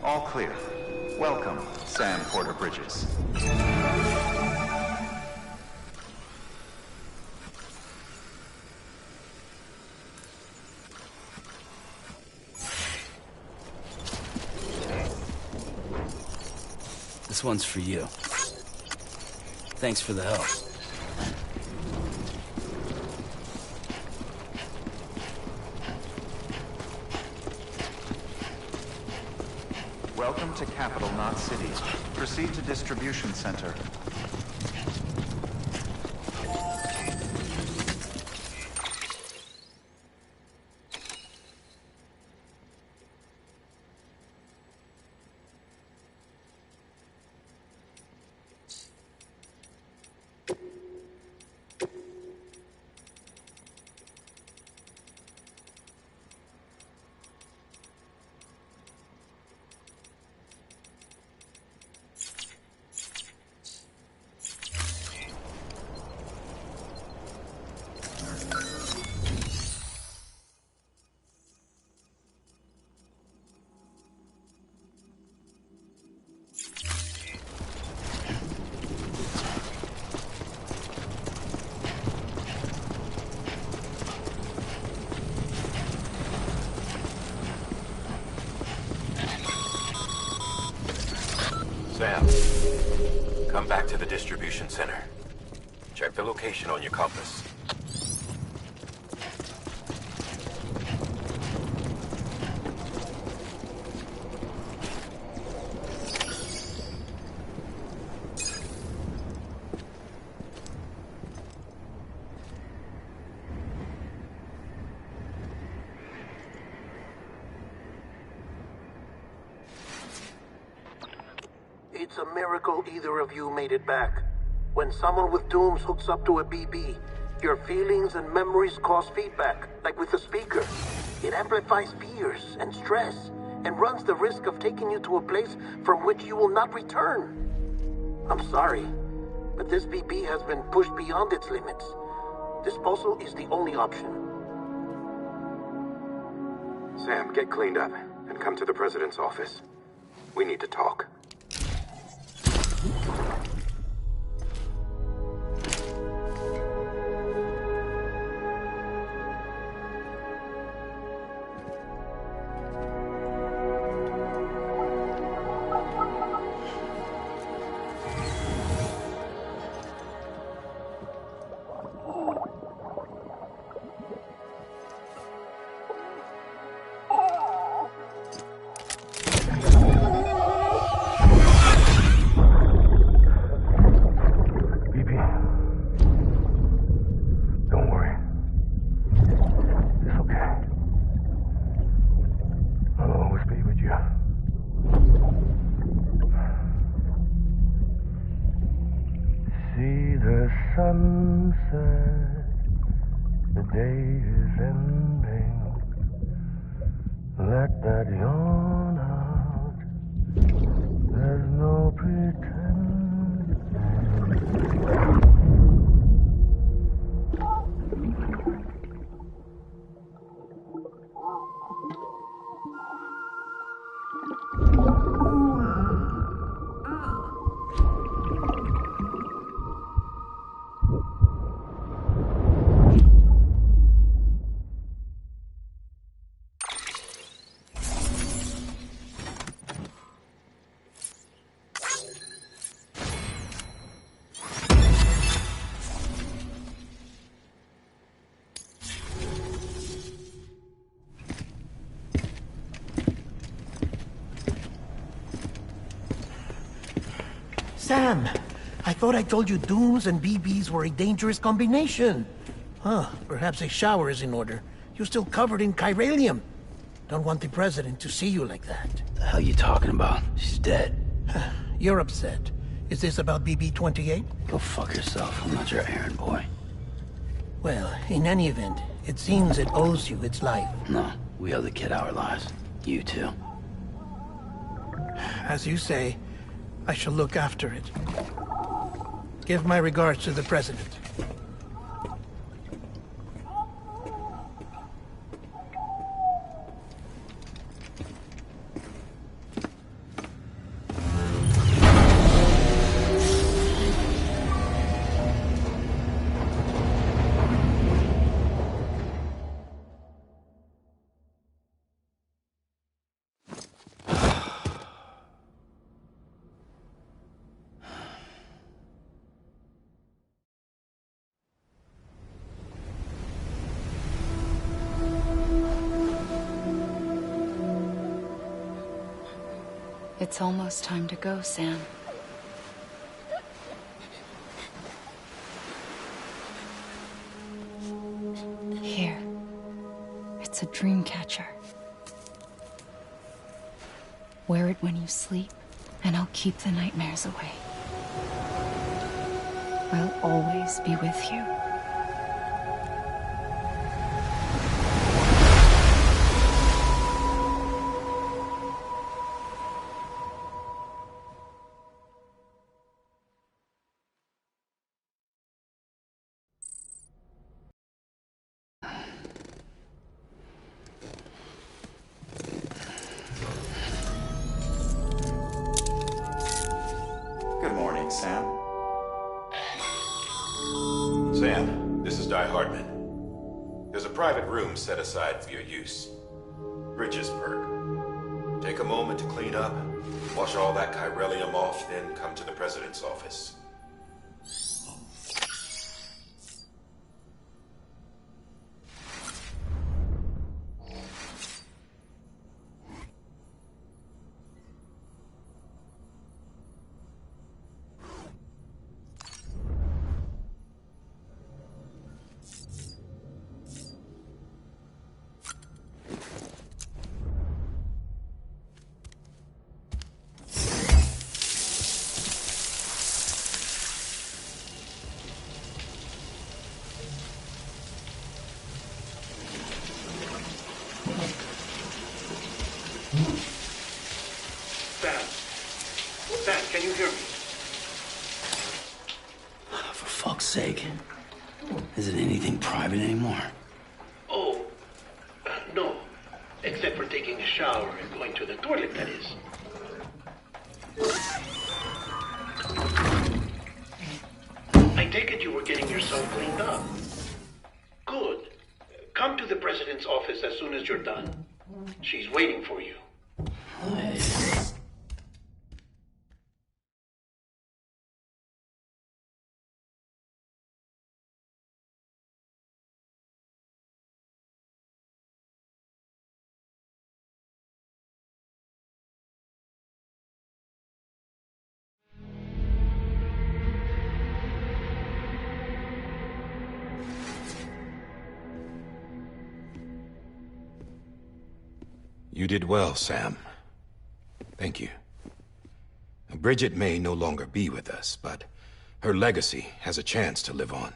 All clear. Welcome, Sam Porter Bridges. This one's for you. Thanks for the help. Welcome to Capital, not City. Proceed to Distribution Center. Sam, come back to the distribution center. Check the location on your compass. It's a miracle either of you made it back. When someone with dooms hooks up to a BB, your feelings and memories cause feedback, like with the speaker. It amplifies fears and stress, and runs the risk of taking you to a place from which you will not return. I'm sorry, but this BB has been pushed beyond its limits. Disposal is the only option. Sam, get cleaned up and come to the President's office. We need to talk. Sunset, the day is ending. Let that yawn out. There's no pretending. Sam, I thought I told you dooms and BBs were a dangerous combination. Huh, perhaps a shower is in order. You're still covered in chiralium. Don't want the President to see you like that. The hell you talking about? She's dead. You're upset. Is this about BB-28? Go fuck yourself. I'm not your errand boy. Well, in any event, it seems it owes you its life. No, we owe the kid our lives. You too. As you say, I shall look after it. Give my regards to the President. It's almost time to go, Sam. Here. It's a dream catcher. Wear it when you sleep, and I'll keep the nightmares away. I'll always be with you. Good morning, Sam. Sam, this is Di Hartman. There's a private room set aside for your use. Bridges perk. Take a moment to clean up, wash all that chiralium off, then come to the President's office. Sam, can you hear me? For fuck's sake. Isn't anything private anymore? Oh, no. Except for taking a shower and going to the toilet, that is. I take it you were getting yourself cleaned up. Good. Come to the President's office as soon as you're done. She's waiting for you. You did well, Sam. Thank you. Bridget may no longer be with us, but her legacy has a chance to live on.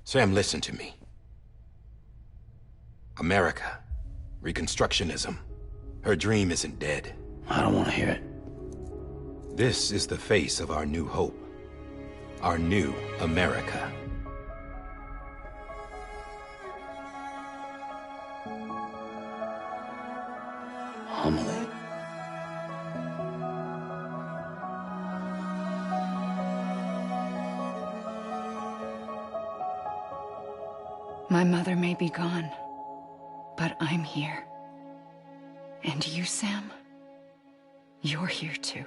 Sam, listen to me. America, Reconstructionism, her dream isn't dead. I don't want to hear it. This is the face of our new hope. Our new America. Homily. My mother may be gone, but I'm here. And you, Sam? You're here too.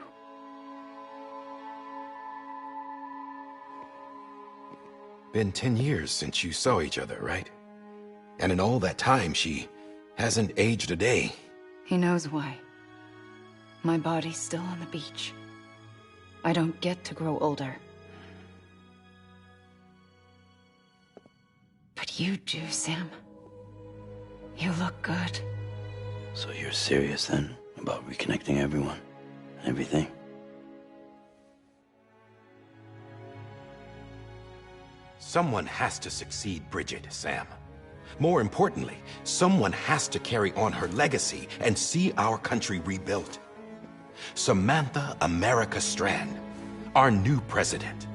Been 10 years since you saw each other, right? And in all that time, she hasn't aged a day. He knows why. My body's still on the beach. I don't get to grow older. But you do, Sam. You look good. So you're serious then about reconnecting everyone and everything? Someone has to succeed Bridget, Sam. More importantly, someone has to carry on her legacy and see our country rebuilt. Samantha America Strand, our new president.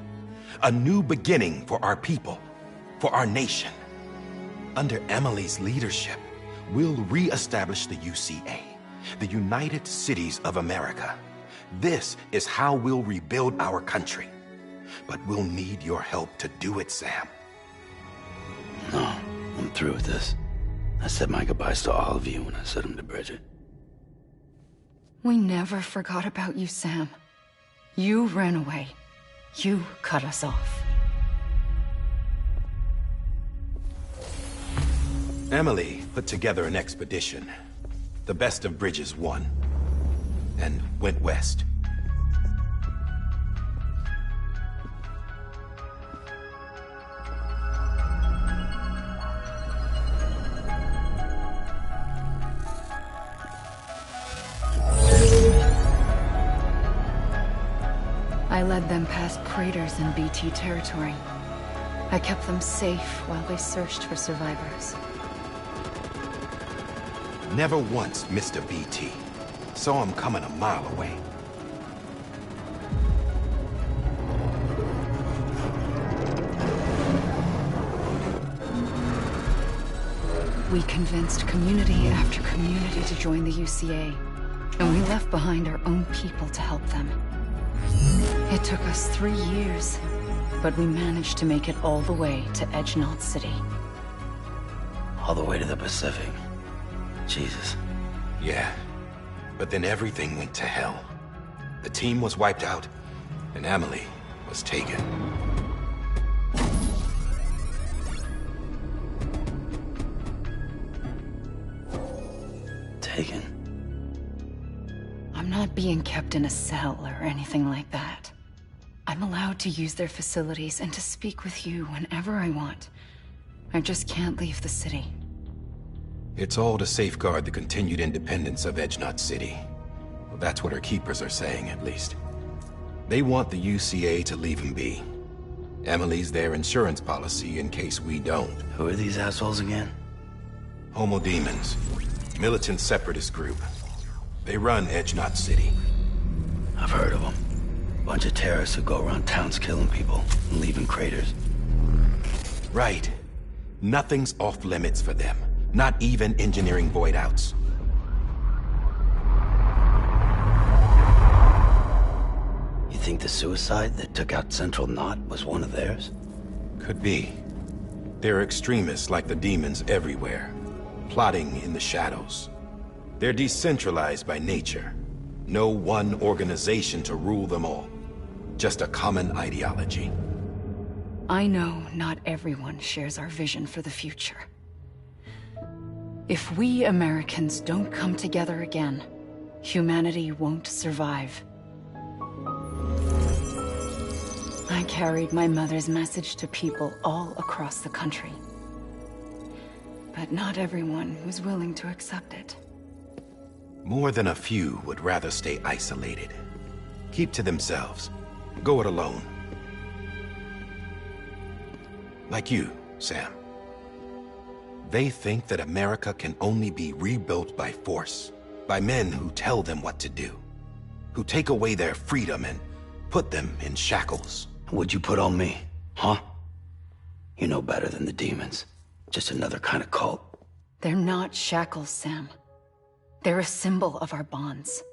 A new beginning for our people, for our nation. Under Emily's leadership, we'll re-establish the UCA, the United Cities of America. This is how we'll rebuild our country. But we'll need your help to do it, Sam. No, I'm through with this. I said my goodbyes to all of you when I said them to Bridget. We never forgot about you, Sam. You ran away. You cut us off. Emily put together an expedition. The best of Bridges won. and went west. I led them past craters in BT territory. I kept them safe while they searched for survivors. Never once missed a BT. Saw him coming a mile away. We convinced community after community to join the UCA, and we left behind our own people to help them. It took us 3 years, but we managed to make it all the way to Edge-Knot City. All the way to the Pacific. Jesus. Yeah, but then everything went to hell. The team was wiped out, and Emily was taken. Taken? I'm not being kept in a cell or anything like that. I'm allowed to use their facilities and to speak with you whenever I want. I just can't leave the city. It's all to safeguard the continued independence of Edge-Knot City. Well, that's what her keepers are saying, at least. They want the UCA to leave him be. Emily's their insurance policy in case we don't. Who are these assholes again? Homo Demons. Militant separatist group. They run Edge-Knot City. I've heard of them. Bunch of terrorists who go around towns killing people and leaving craters. Right. Nothing's off limits for them. Not even engineering void outs. You think the suicide that took out Central Knot was one of theirs? Could be. There are extremists like the demons everywhere, plotting in the shadows. They're decentralized by nature. No one organization to rule them all. Just a common ideology. I know not everyone shares our vision for the future. If we Americans don't come together again, humanity won't survive. I carried my mother's message to people all across the country. But not everyone was willing to accept it. More than a few would rather stay isolated. Keep to themselves. Go it alone. Like you, Sam. They think that America can only be rebuilt by force, by men who tell them what to do, who take away their freedom and put them in shackles. What'd you put on me, huh? You know better than the demons. Just another kind of cult. They're not shackles, Sam. They're a symbol of our bonds.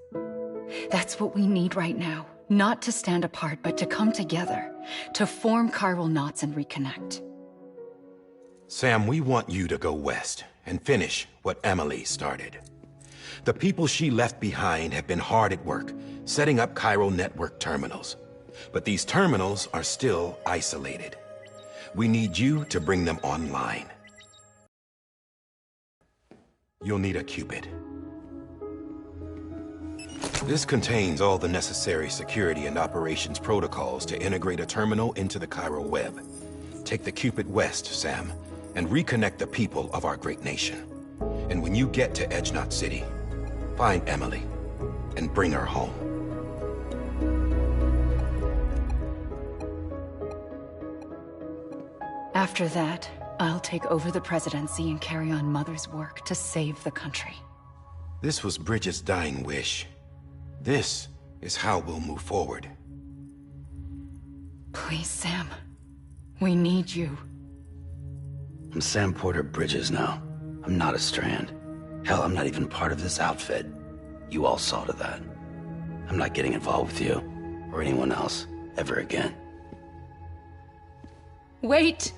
That's what we need right now. Not to stand apart, but to come together, to form chiral knots and reconnect. Sam, we want you to go west and finish what Emily started. The people she left behind have been hard at work, setting up chiral network terminals. But these terminals are still isolated. We need you to bring them online. You'll need a Cupid. This contains all the necessary security and operations protocols to integrate a terminal into the chiral web. Take the Cupid west, Sam, and reconnect the people of our great nation. And when you get to Edge-Knot City, find Emily and bring her home. After that, I'll take over the presidency and carry on Mother's work to save the country. This was Bridget's dying wish. This is how we'll move forward. Please, Sam. We need you. I'm Sam Porter Bridges now. I'm not a Strand. Hell, I'm not even part of this outfit. You all saw to that. I'm not getting involved with you, or anyone else, ever again. Wait!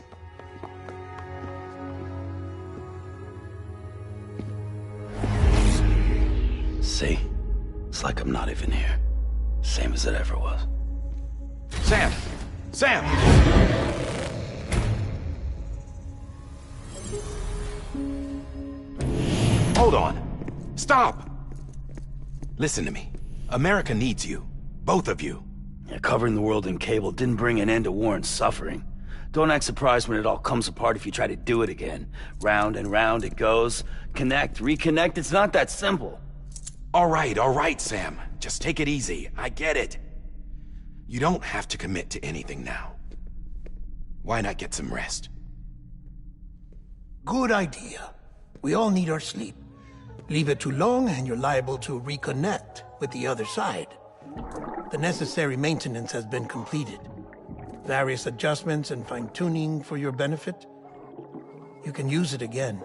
See? It's like I'm not even here. Same as it ever was. Sam! Sam! Hold on. Stop! Listen to me. America needs you. Both of you. Yeah, covering the world in cable didn't bring an end to war and suffering. Don't act surprised when it all comes apart if you try to do it again. Round and round it goes. Connect, reconnect, it's not that simple. All right, Sam. Just take it easy. I get it. You don't have to commit to anything now. Why not get some rest? Good idea. We all need our sleep. Leave it too long and you're liable to reconnect with the other side. The necessary maintenance has been completed. Various adjustments and fine-tuning for your benefit. You can use it again.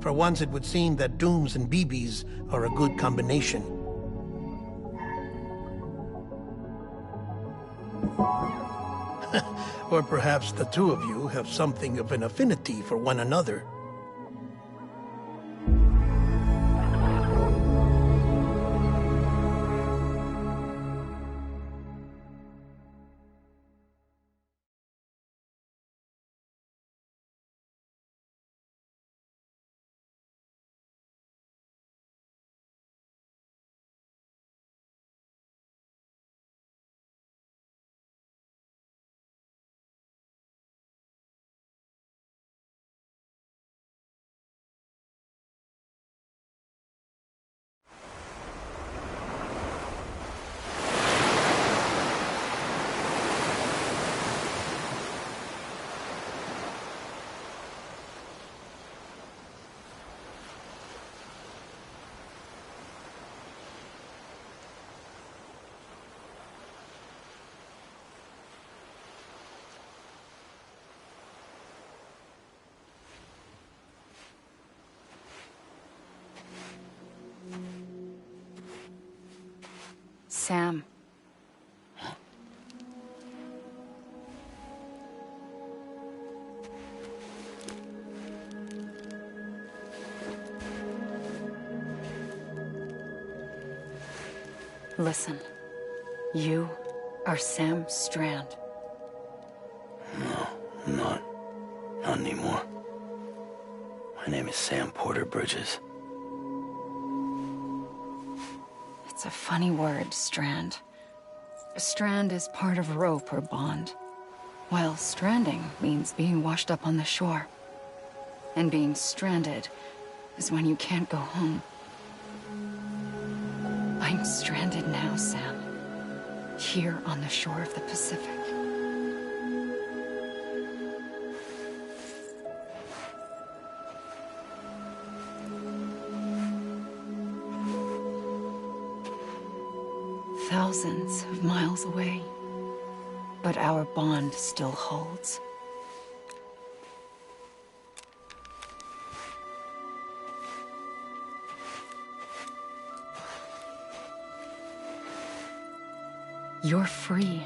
For once, it would seem that Dooms and BBs are a good combination. Or perhaps the two of you have something of an affinity for one another. Sam. Listen, you are Sam Strand. No, I'm not. Not anymore. My name is Sam Porter Bridges. It's a funny word, strand. A strand is part of rope or bond, while stranding means being washed up on the shore. And being stranded is when you can't go home. I'm stranded now, Sam. Here on the shore of the Pacific. Thousands of miles away, but our bond still holds. You're free,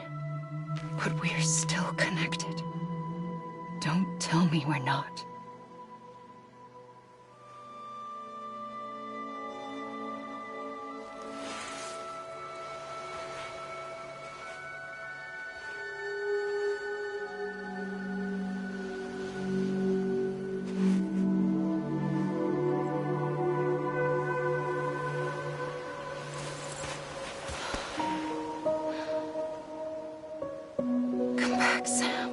but we're still connected. Don't tell me we're not. Come back, Sam.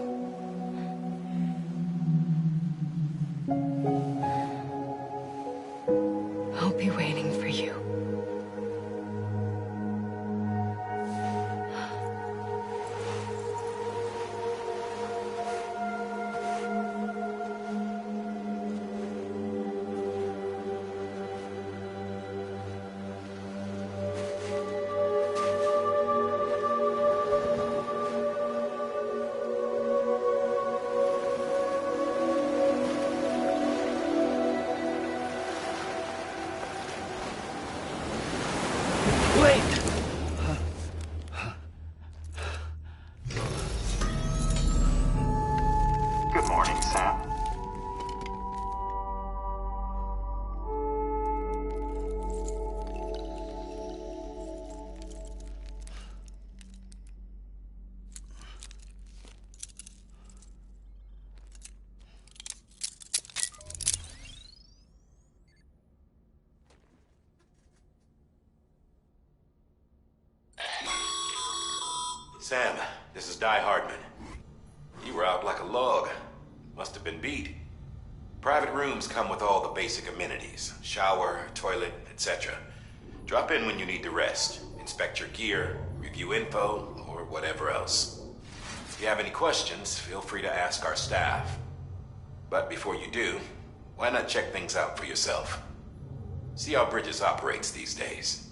I'll be waiting for you. Sam, this is Di Hardman. You were out like a log. Must have been beat. Private rooms come with all the basic amenities. Shower, toilet, etc. Drop in when you need to rest. Inspect your gear, review info, or whatever else. If you have any questions, feel free to ask our staff. But before you do, why not check things out for yourself? See how Bridges operates these days.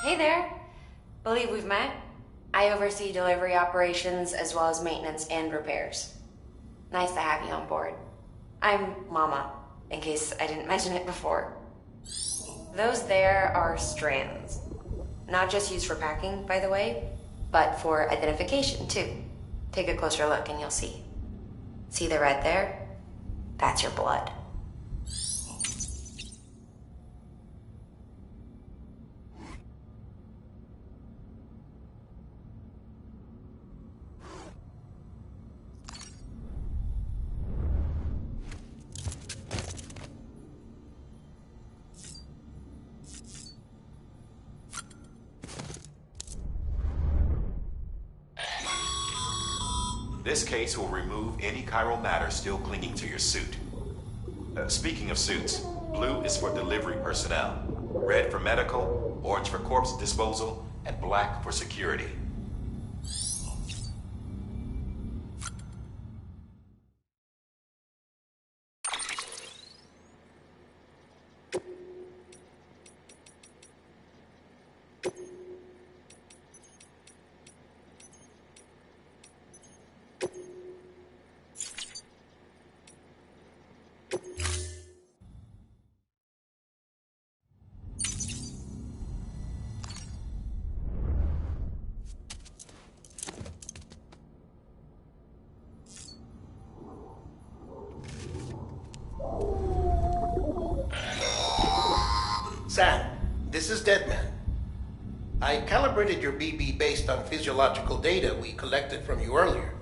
Hey there. Believe we've met. I oversee delivery operations as well as maintenance and repairs. Nice to have you on board. I'm Mama, in case I didn't mention it before. Those there are strands. Not just used for packing, by the way, but for identification, too. Take a closer look and you'll see. See the red there? That's your blood. This case will remove any chiral matter still clinging to your suit. Speaking of suits, blue is for delivery personnel, red for medical, orange for corpse disposal, and black for security. Sam, this is Deadman. I calibrated your BB based on physiological data we collected from you earlier.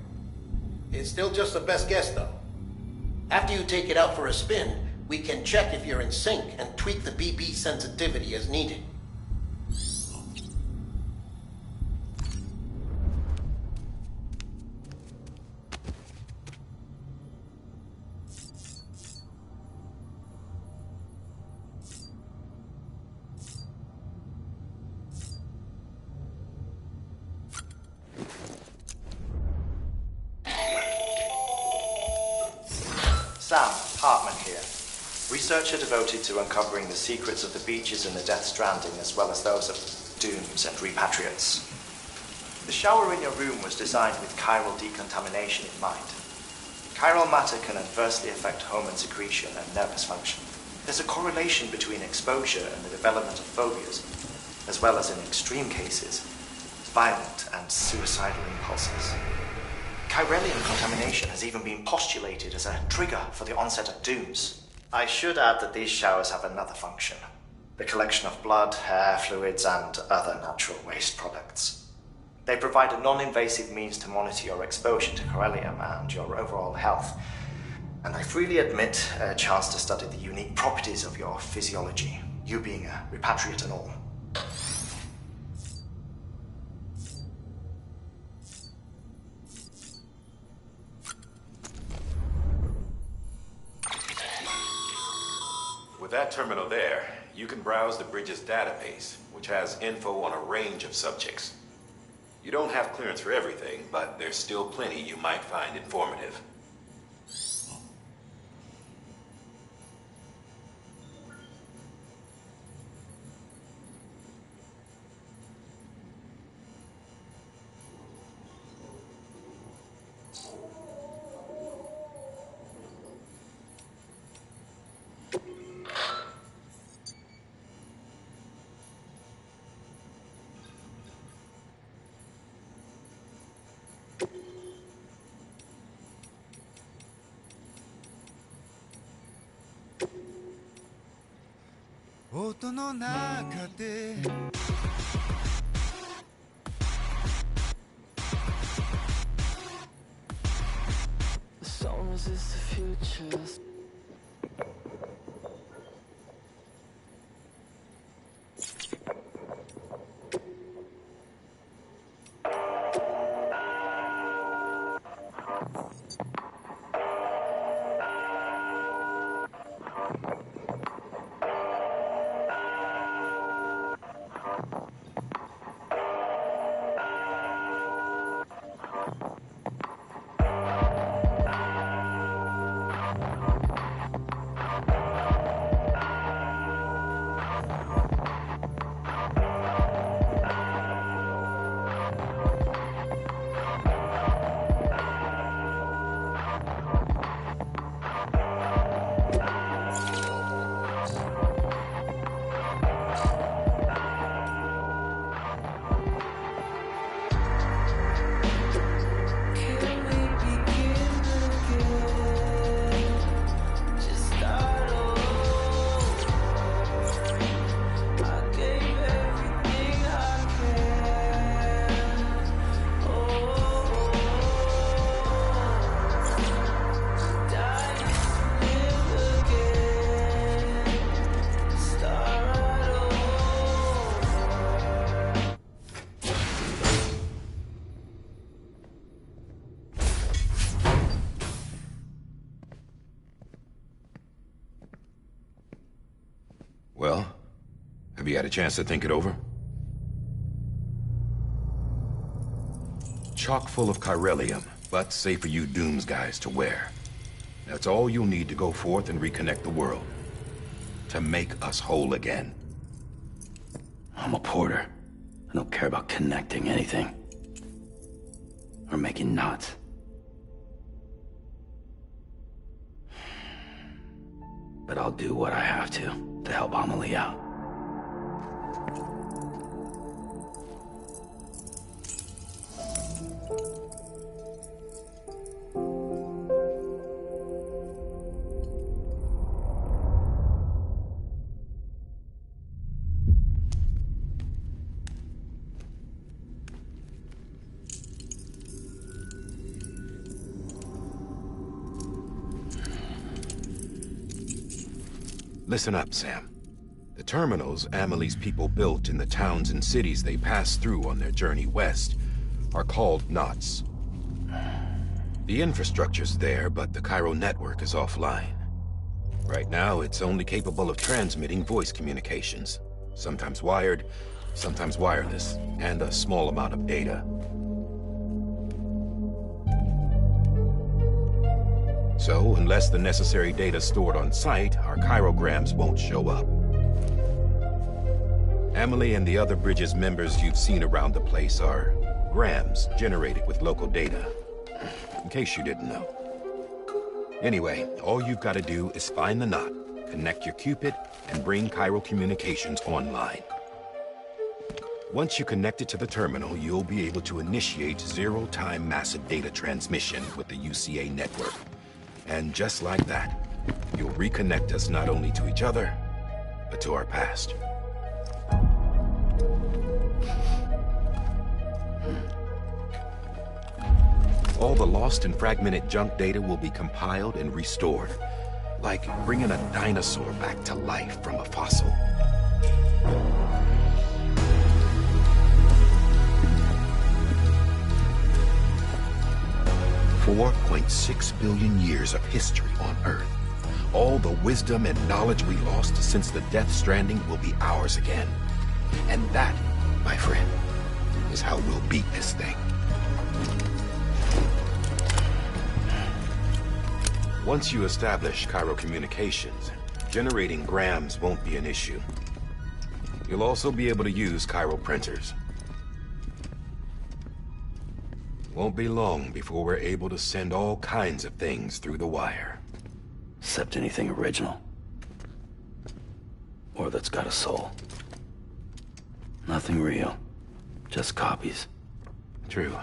It's still just a best guess, though. After you take it out for a spin, we can check if you're in sync and tweak the BB sensitivity as needed. Sam, Hartman here. Researcher devoted to uncovering the secrets of the beaches in the Death Stranding as well as those of dooms and repatriates. The shower in your room was designed with chiral decontamination in mind. Chiral matter can adversely affect hormone secretion and nervous function. There's a correlation between exposure and the development of phobias, as well as in extreme cases, violent and suicidal impulses. Chiralian contamination has even been postulated as a trigger for the onset of dooms. I should add that these showers have another function: the collection of blood, hair, fluids, and other natural waste products. They provide a non-invasive means to monitor your exposure to chiralium and your overall health. And I freely admit a chance to study the unique properties of your physiology, you being a repatriate and all. With that terminal there, you can browse the Bridges database, which has info on a range of subjects. You don't have clearance for everything, but there's still plenty you might find informative. The song is the future. Well, have you had a chance to think it over? Chock full of chiralium, but safe for you Dooms guys to wear. That's all you'll need to go forth and reconnect the world. To make us whole again. I'm a porter. I don't care about connecting anything. Or making knots. But I'll do what I have to help Amelie out. Listen up, Sam. The terminals Amelie's people built in the towns and cities they passed through on their journey west are called knots. The infrastructure's there, but the Cairo network is offline. Right now, it's only capable of transmitting voice communications. Sometimes wired, sometimes wireless, and a small amount of data. So, unless the necessary data stored on site, our chirograms won't show up. Amelie and the other Bridges members you've seen around the place are grams generated with local data. In case you didn't know. Anyway, all you've got to do is find the knot, connect your Cupid, and bring Cairo communications online. Once you connect it to the terminal, you'll be able to initiate zero-time massive data transmission with the UCA network. And just like that, you'll reconnect us not only to each other, but to our past. All the lost and fragmented junk data will be compiled and restored, like bringing a dinosaur back to life from a fossil. $4.6 billion years of history on Earth. All the wisdom and knowledge we lost since the Death Stranding will be ours again. And that, my friend, is how we'll beat this thing. Once you establish Cairo communications, generating grams won't be an issue. You'll also be able to use Cairo printers. Won't be long before we're able to send all kinds of things through the wire. Except anything original. Or that's got a soul. Nothing real. Just copies. True.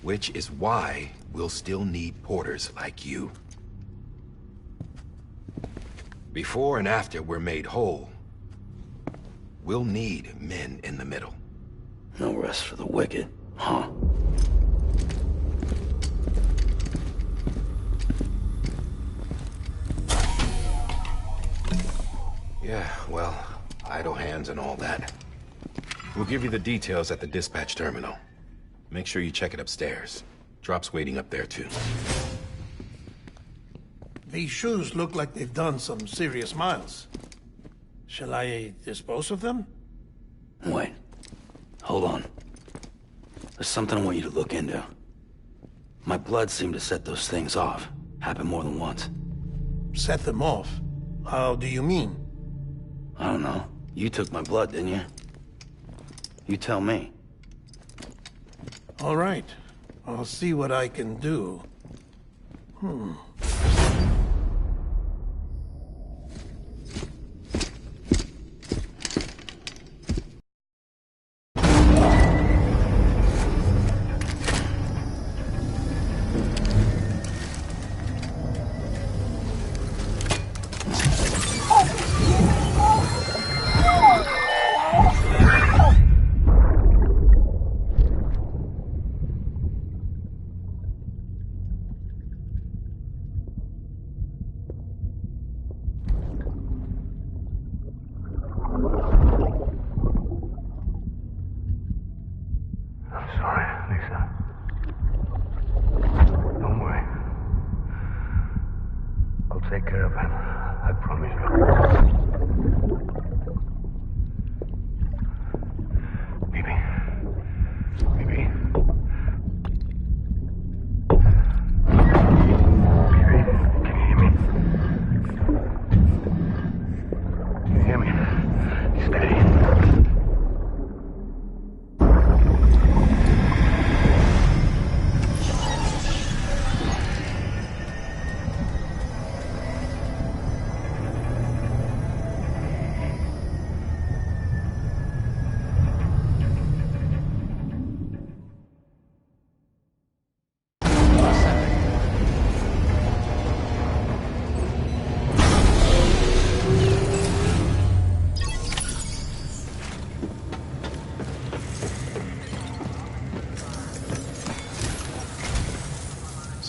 Which is why we'll still need porters like you. Before and after we're made whole, we'll need men in the middle. No rest for the wicked, huh? Yeah, well, idle hands and all that. We'll give you the details at the dispatch terminal. Make sure you check it upstairs. Drop's waiting up there, too. These shoes look like they've done some serious miles. Shall I dispose of them? Wait. Hold on. There's something I want you to look into. My blood seemed to set those things off. Happened more than once. Set them off? How do you mean? I don't know. You took my blood, didn't you? You tell me. All right. I'll see what I can do. Take care of him. I promise you.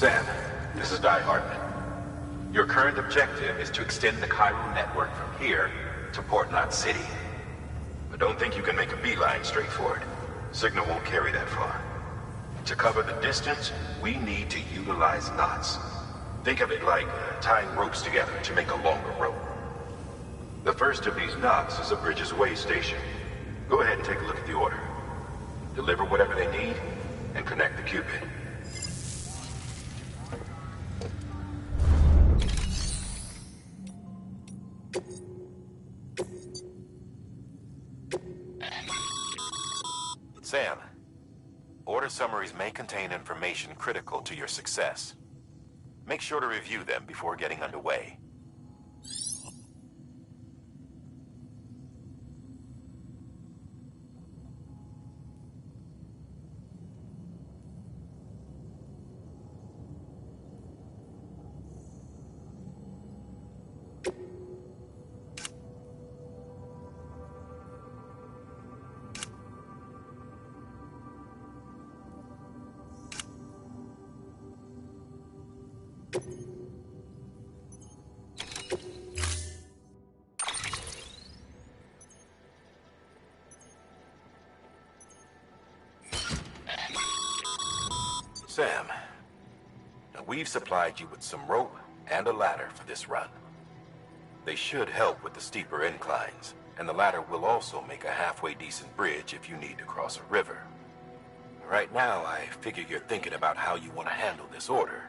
Sam, this is Di Hartman. Your current objective is to extend the Cairo network from here to Port Knot City. But don't think you can make a beeline straight for it. Signal won't carry that far. To cover the distance, we need to utilize knots. Think of it like tying ropes together to make a longer rope. The first of these knots is a Bridges Way station. Go ahead and take a look at the order. Deliver whatever they need, and connect the Cupid. Sam, order summaries may contain information critical to your success. Make sure to review them before getting underway. Sam, now we've supplied you with some rope and a ladder for this run. They should help with the steeper inclines, and the ladder will also make a halfway decent bridge if you need to cross a river. Right now, I figure you're thinking about how you want to handle this order.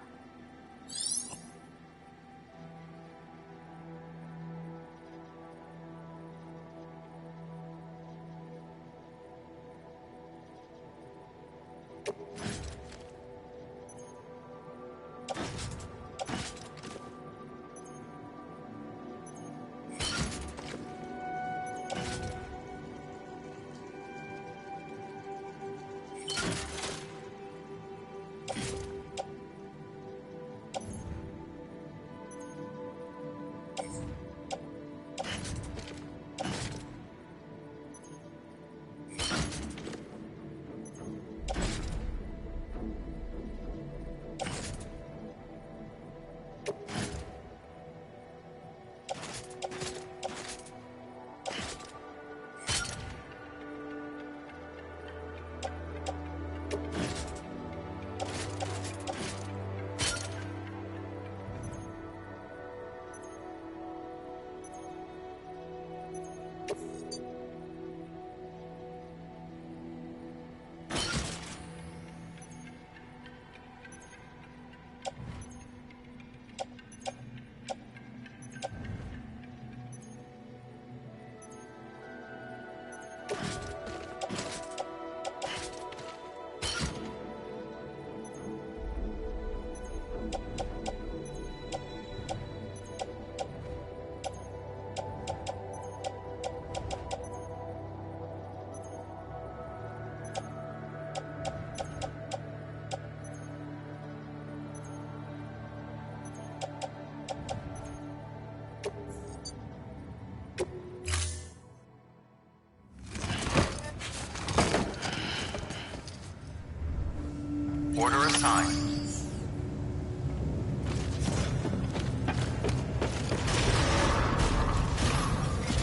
Order assigned.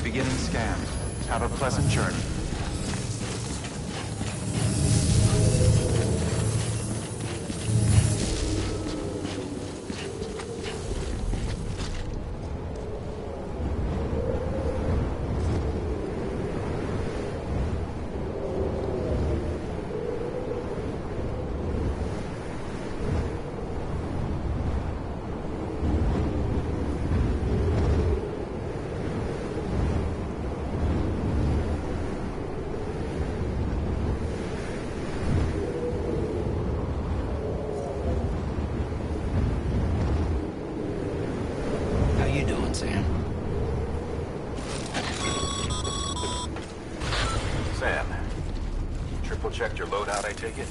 Beginning scan. Have a pleasant journey. Sam. Sam, triple checked your loadout, I take it?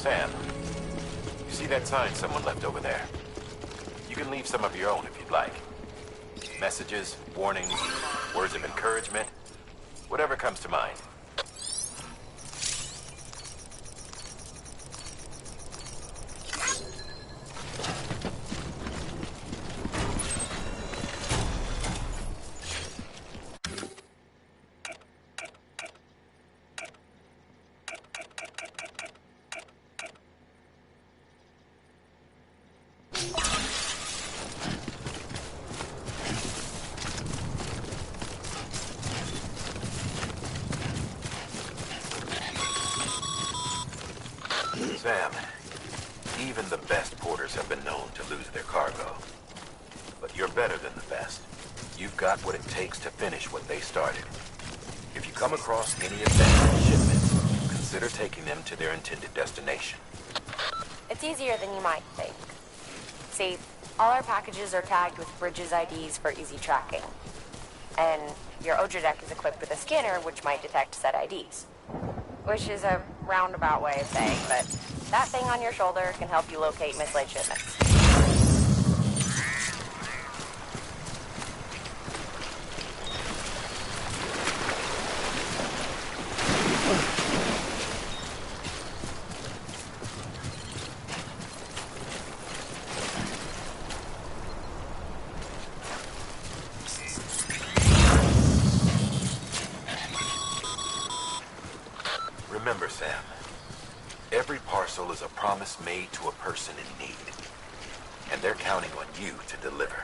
Sam, you see that sign someone left over there? You can leave some of your own if you'd like. Messages, warnings, words of encouragement, whatever comes to mind. Sam, even the best porters have been known to lose their cargo. But you're better than the best. You've got what it takes to finish what they started. If you come across any abandoned shipments, consider taking them to their intended destination. It's easier than you might think. See, all our packages are tagged with Bridges IDs for easy tracking. And your Odra deck is equipped with a scanner which might detect said IDs. Which is a roundabout way of saying, but that thing on your shoulder can help you locate mislaid shipments. Remember, Sam, every parcel is a promise made to a person in need, and they're counting on you to deliver.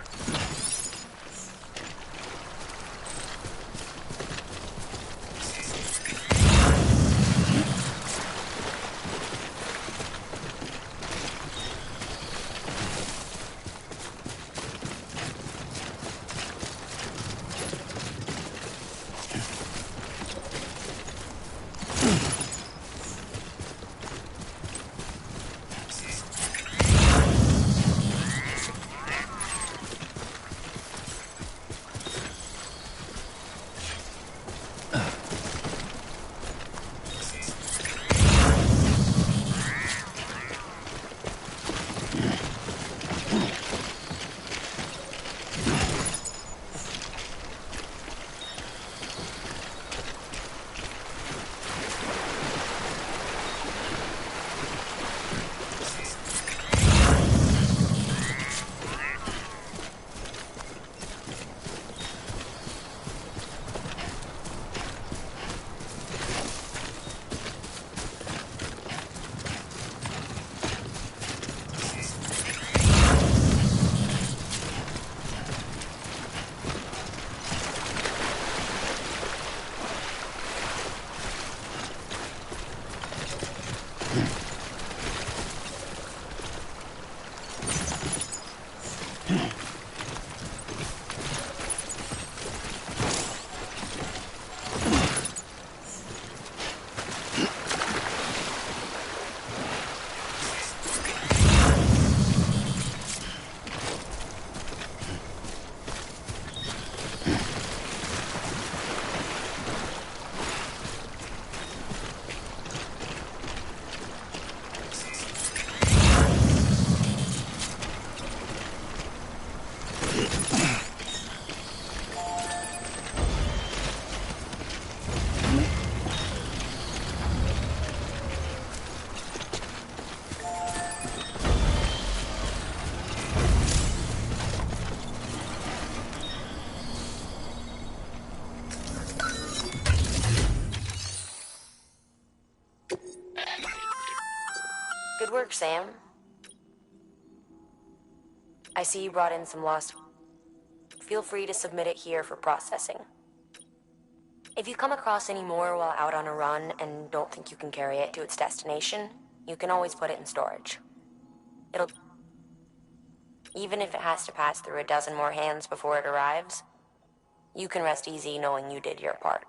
Good work, Sam. I see you brought in some lost. Feel free to submit it here for processing. If you come across any more while out on a run and don't think you can carry it to its destination, you can always put it in storage. Even if it has to pass through a dozen more hands before it arrives, you can rest easy knowing you did your part.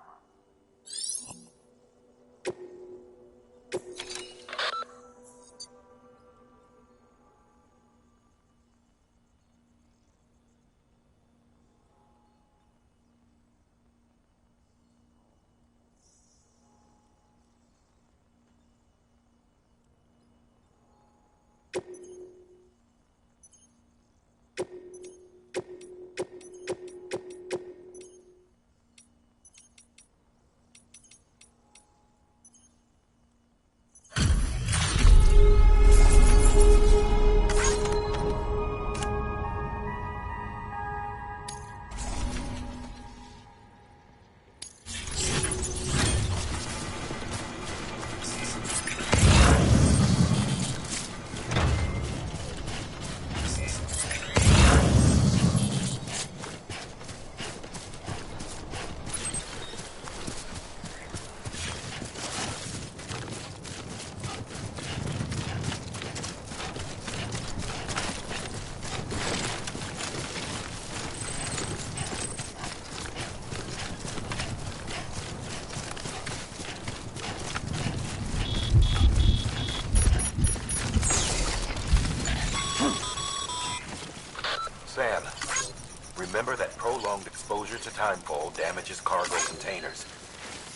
prolonged exposure to timefall damages cargo containers.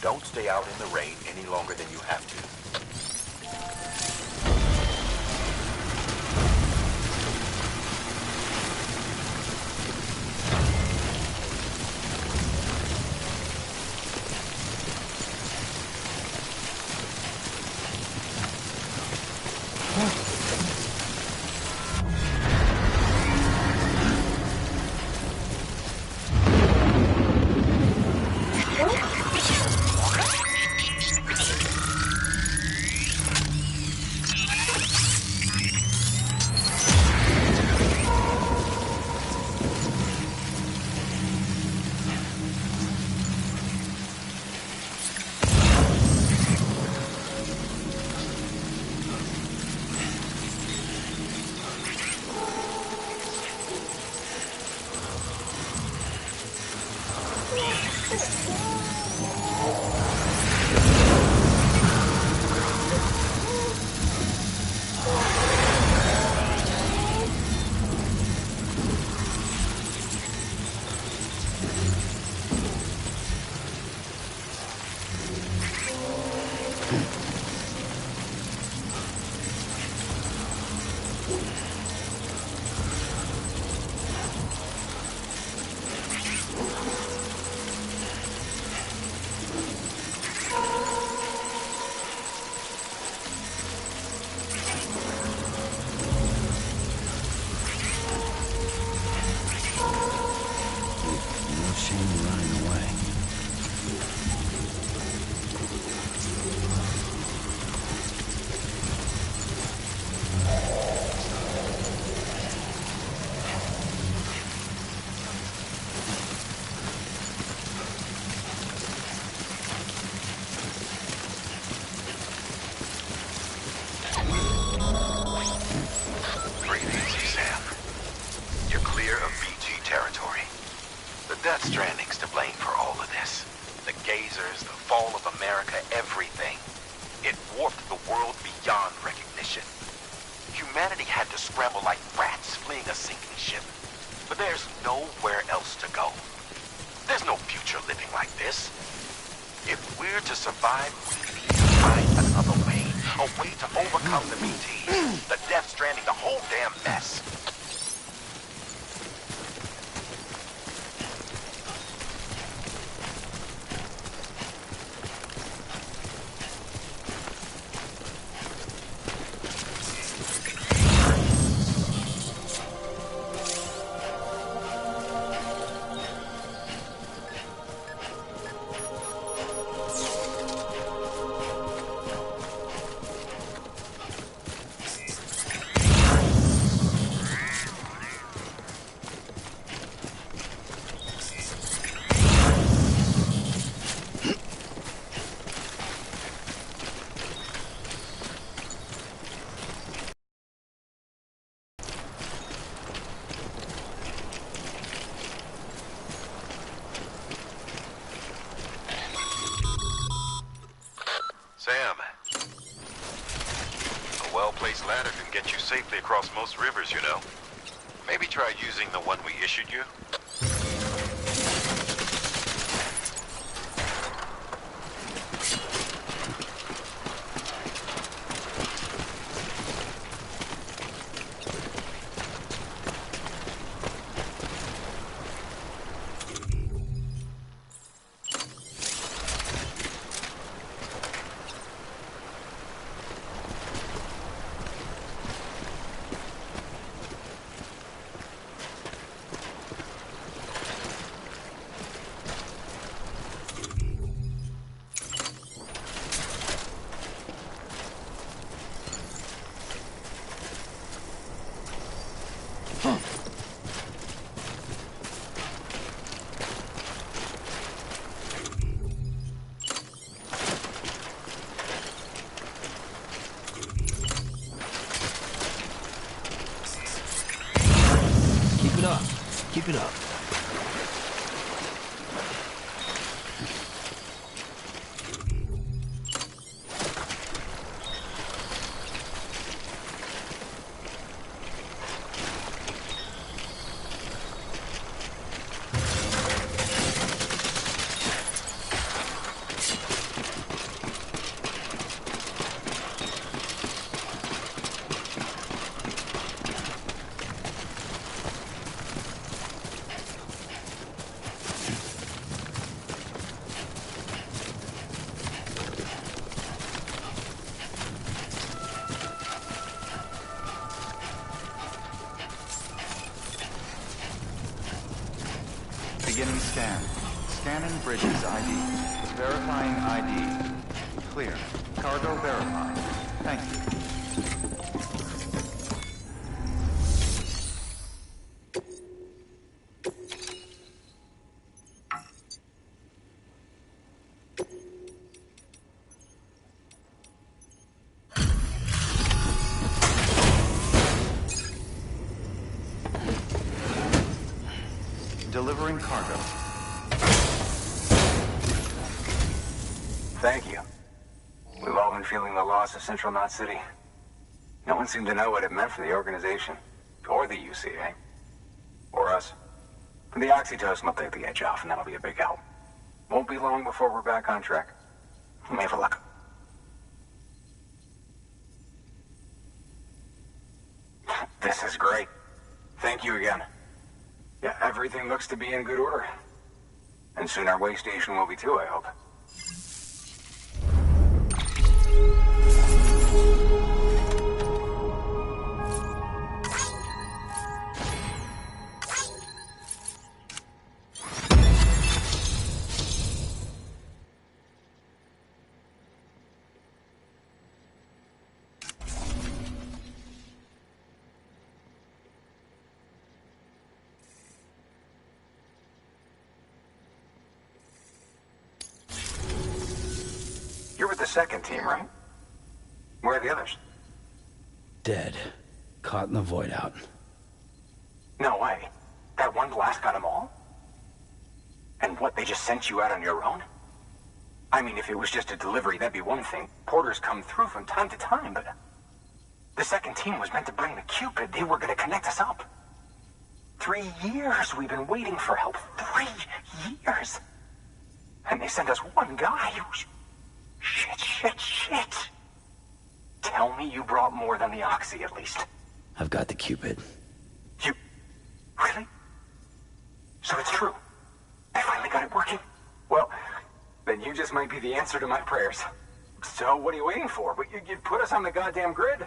Don't stay out in the rain any longer than you have to. Stranding's to blame for all of this. The gazers, the fall of America, everything. It warped the world beyond recognition. Humanity had to scramble like rats fleeing a sinking ship. But there's nowhere else to go. There's no future living like this. If we're to survive, we need to find another way. A way to overcome the BTs, the Death Stranding, the whole damn mess. Sam, a well-placed ladder can get you safely across most rivers, you know. Maybe try using the one we issued you. Keep it up. Beginning scan. Scanning Bridges ID. Verifying ID. Clear. Cargo verified. Thank you. Delivering cargo. Thank you. We've all been feeling the loss of Central Knot City. No one seemed to know what it meant for the organization. Or the UCA. Or us. The oxytocin will take the edge off, and that'll be a big help. Won't be long before we're back on track. Let me have a look. This is great. Thank you again. Yeah, everything looks to be in good order. And soon our way station will be too, I hope. You're with the second team, right? Where are the others? Dead. Caught in the void out. No way. That one blast got them all? And what, they just sent you out on your own? I mean, if it was just a delivery, that'd be one thing. Porters come through from time to time, but... The second team was meant to bring the Cupid. They were gonna connect us up. 3 years we've been waiting for help. 3 years! And they sent us one guy. Shit. Tell me you brought more than the Oxy, at least. I've got the Cupid. You... Really? So it's true. I finally got it working. Well, then you just might be the answer to my prayers. So what are you waiting for? You'd put us on the goddamn grid.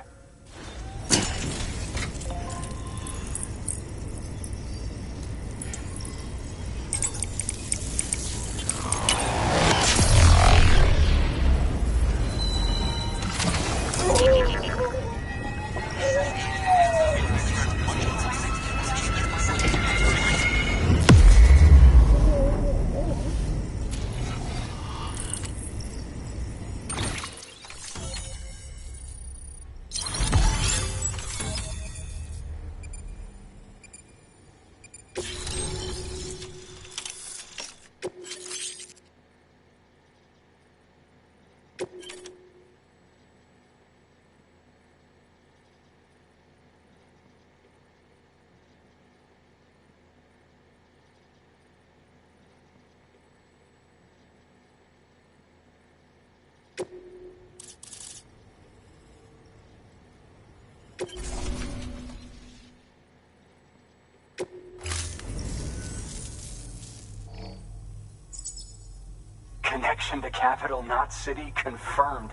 Connection to Capital Knot City confirmed.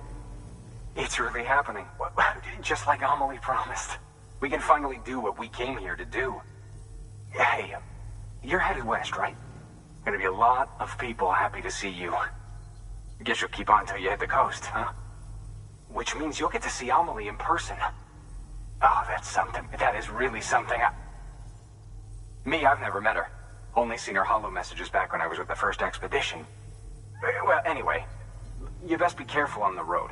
It's really happening. Just like Amelie promised. We can finally do what we came here to do. Hey, you're headed west, right? Gonna be a lot of people happy to see you. Guess you'll keep on till you hit the coast, huh? Which means you'll get to see Amelie in person. Oh, that's something. That is really something. I've never met her. Only seen her holo messages back when I was with the first expedition. Well, anyway, you best be careful on the road.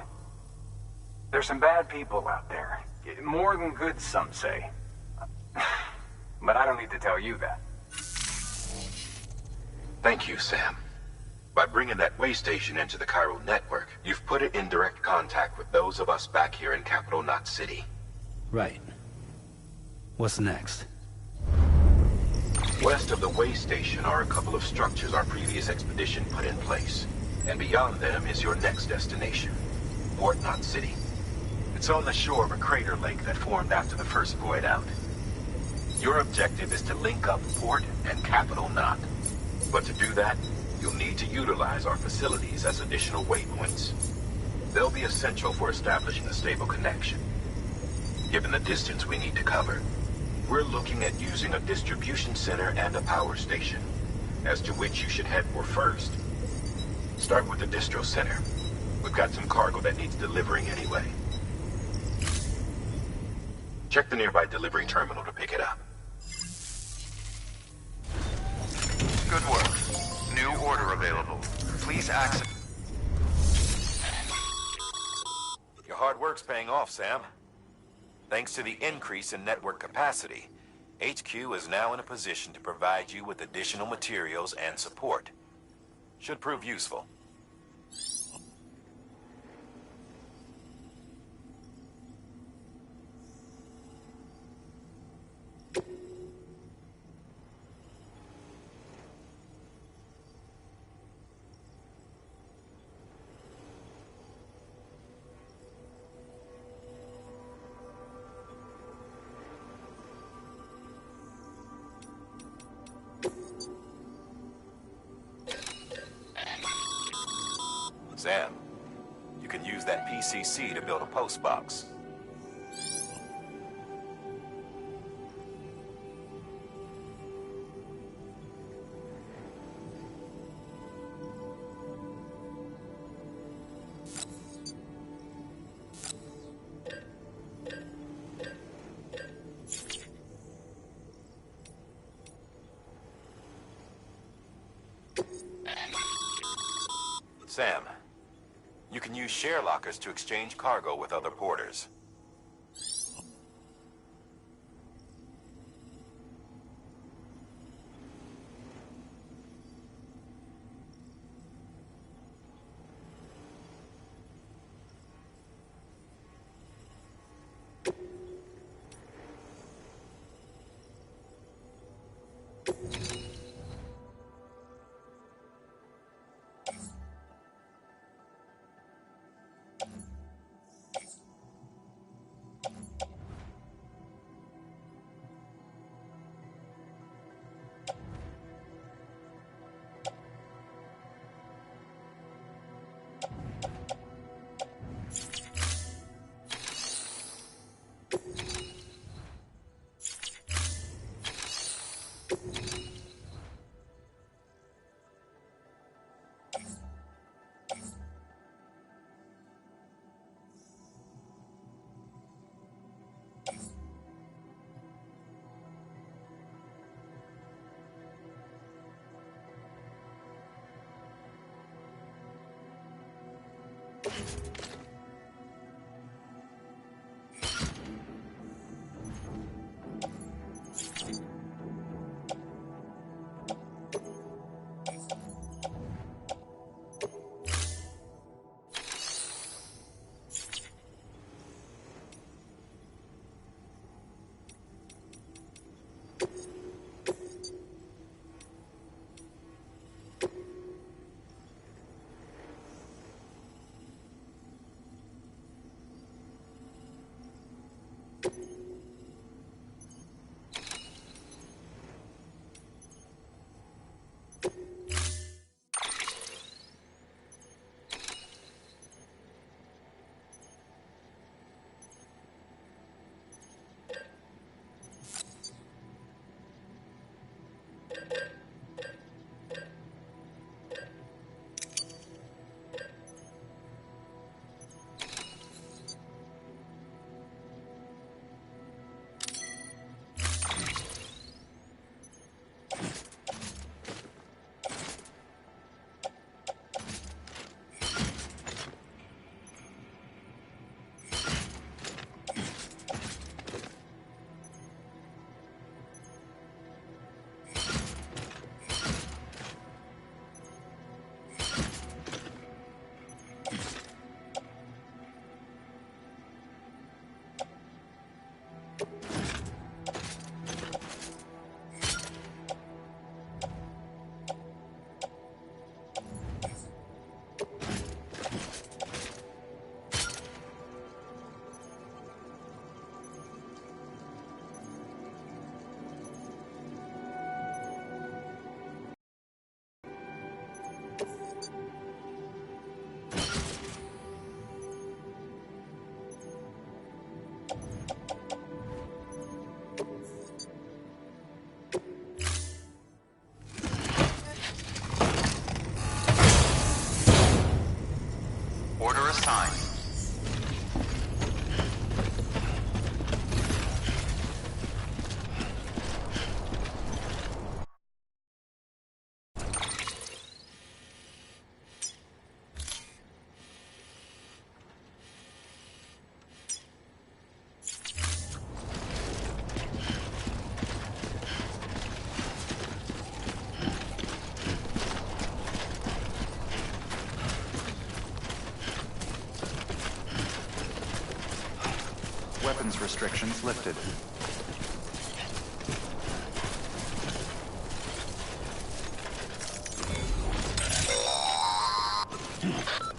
There's some bad people out there. More than good, some say. But I don't need to tell you that. Thank you, Sam. By bringing that way station into the Cairo network, you've put it in direct contact with those of us back here in Capital Knot City. Right. What's next? West of the way station are a couple of structures our previous expedition put in place. And beyond them is your next destination, Port Knot City. It's on the shore of a crater lake that formed after the first void out. Your objective is to link up Port and Capital Knot. But to do that, you'll need to utilize our facilities as additional waypoints. They'll be essential for establishing a stable connection. Given the distance we need to cover, we're looking at using a distribution center and a power station. as to which you should head for first. Start with the distro center. We've got some cargo that needs delivering anyway. Check the nearby delivery terminal to pick it up. Good work. New order available. Please access... Your hard work's paying off, Sam. Thanks to the increase in network capacity, HQ is now in a position to provide you with additional materials and support. Should prove useful. Sam, you can use that PCC to build a post box. Sam, you can use share lockers to exchange cargo with other porters. assigned. Weapons restrictions lifted.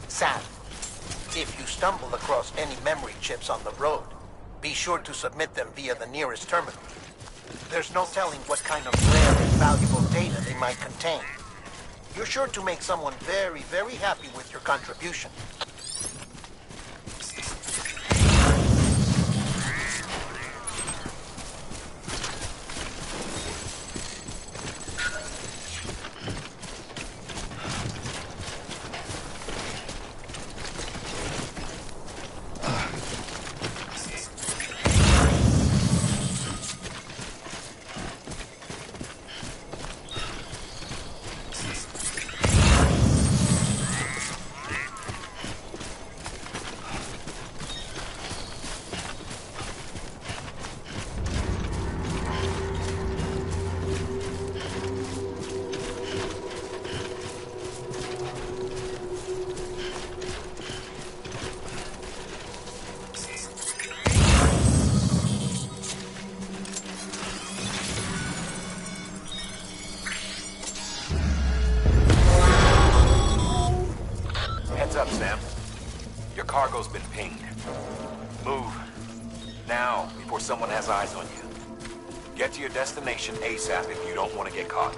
Sam, if you stumble across any memory chips on the road, be sure to submit them via the nearest terminal. There's no telling what kind of rare and valuable data they might contain. You're sure to make someone very, very happy with your contribution. Heads up, Sam. Your cargo's been pinged. Move. Now, before someone has eyes on you. Get to your destination ASAP if you don't want to get caught.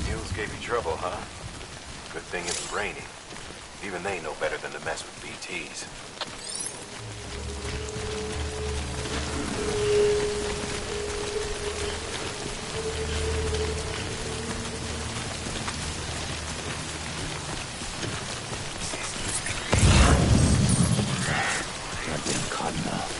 Mules gave you trouble, huh? Good thing it was raining. Even they know better than to mess with BTs. Goddamn cottonmouth.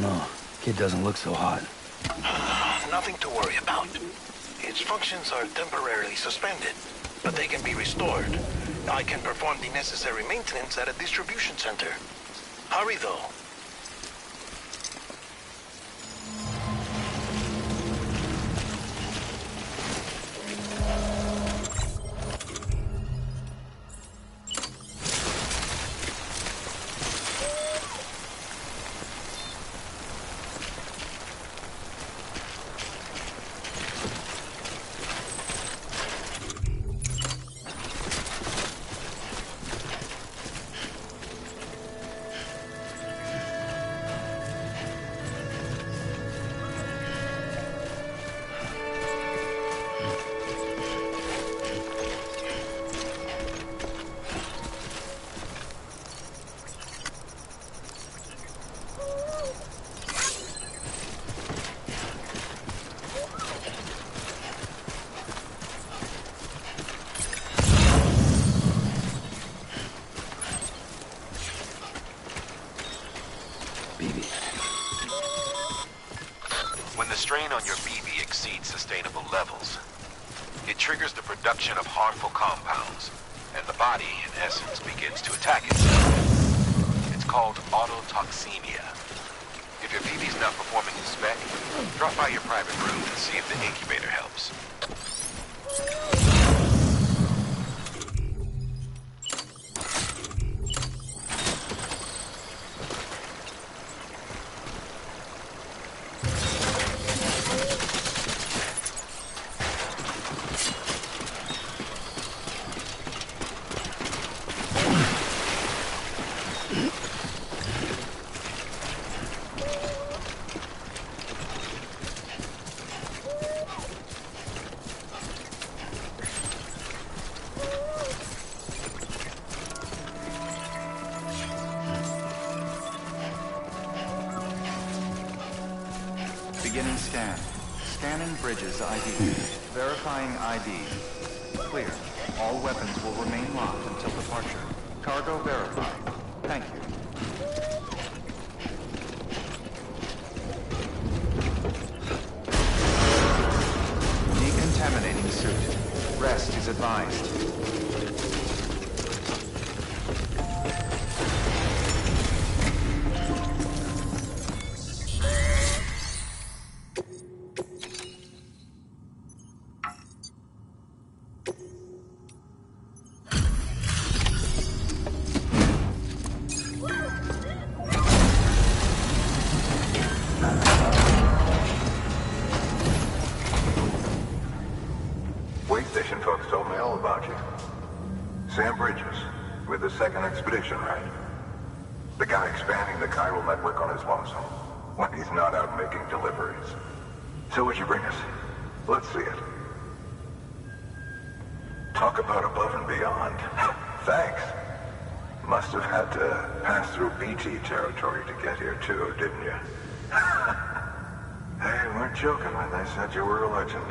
know. Kid doesn't look so hot. Nothing to worry about. Its functions are temporarily suspended, but they can be restored. I can perform the necessary maintenance at a distribution center. Hurry, though. When the strain on your BB exceeds sustainable levels, it triggers the production of harmful compounds, and the body, in essence, begins to attack itself. It's called autotoxemia. If your BB's not performing to spec, drop by your private room and see if the incubator helps. Beginning scan. Scanning bridges ID. Verifying ID. Clear. All weapons will remain locked until departure. Cargo verified. Thank you. Decontaminating suit. Rest is advised. Folks told me all about you. Sam Bridges, with the second expedition, right? The guy expanding the chiral network on his lonesome, when he's not out making deliveries. So what'd you bring us? Let's see it. Talk about above and beyond. Thanks. Must have had to pass through BT territory to get here too, didn't you? They weren't joking when they said you were a legend.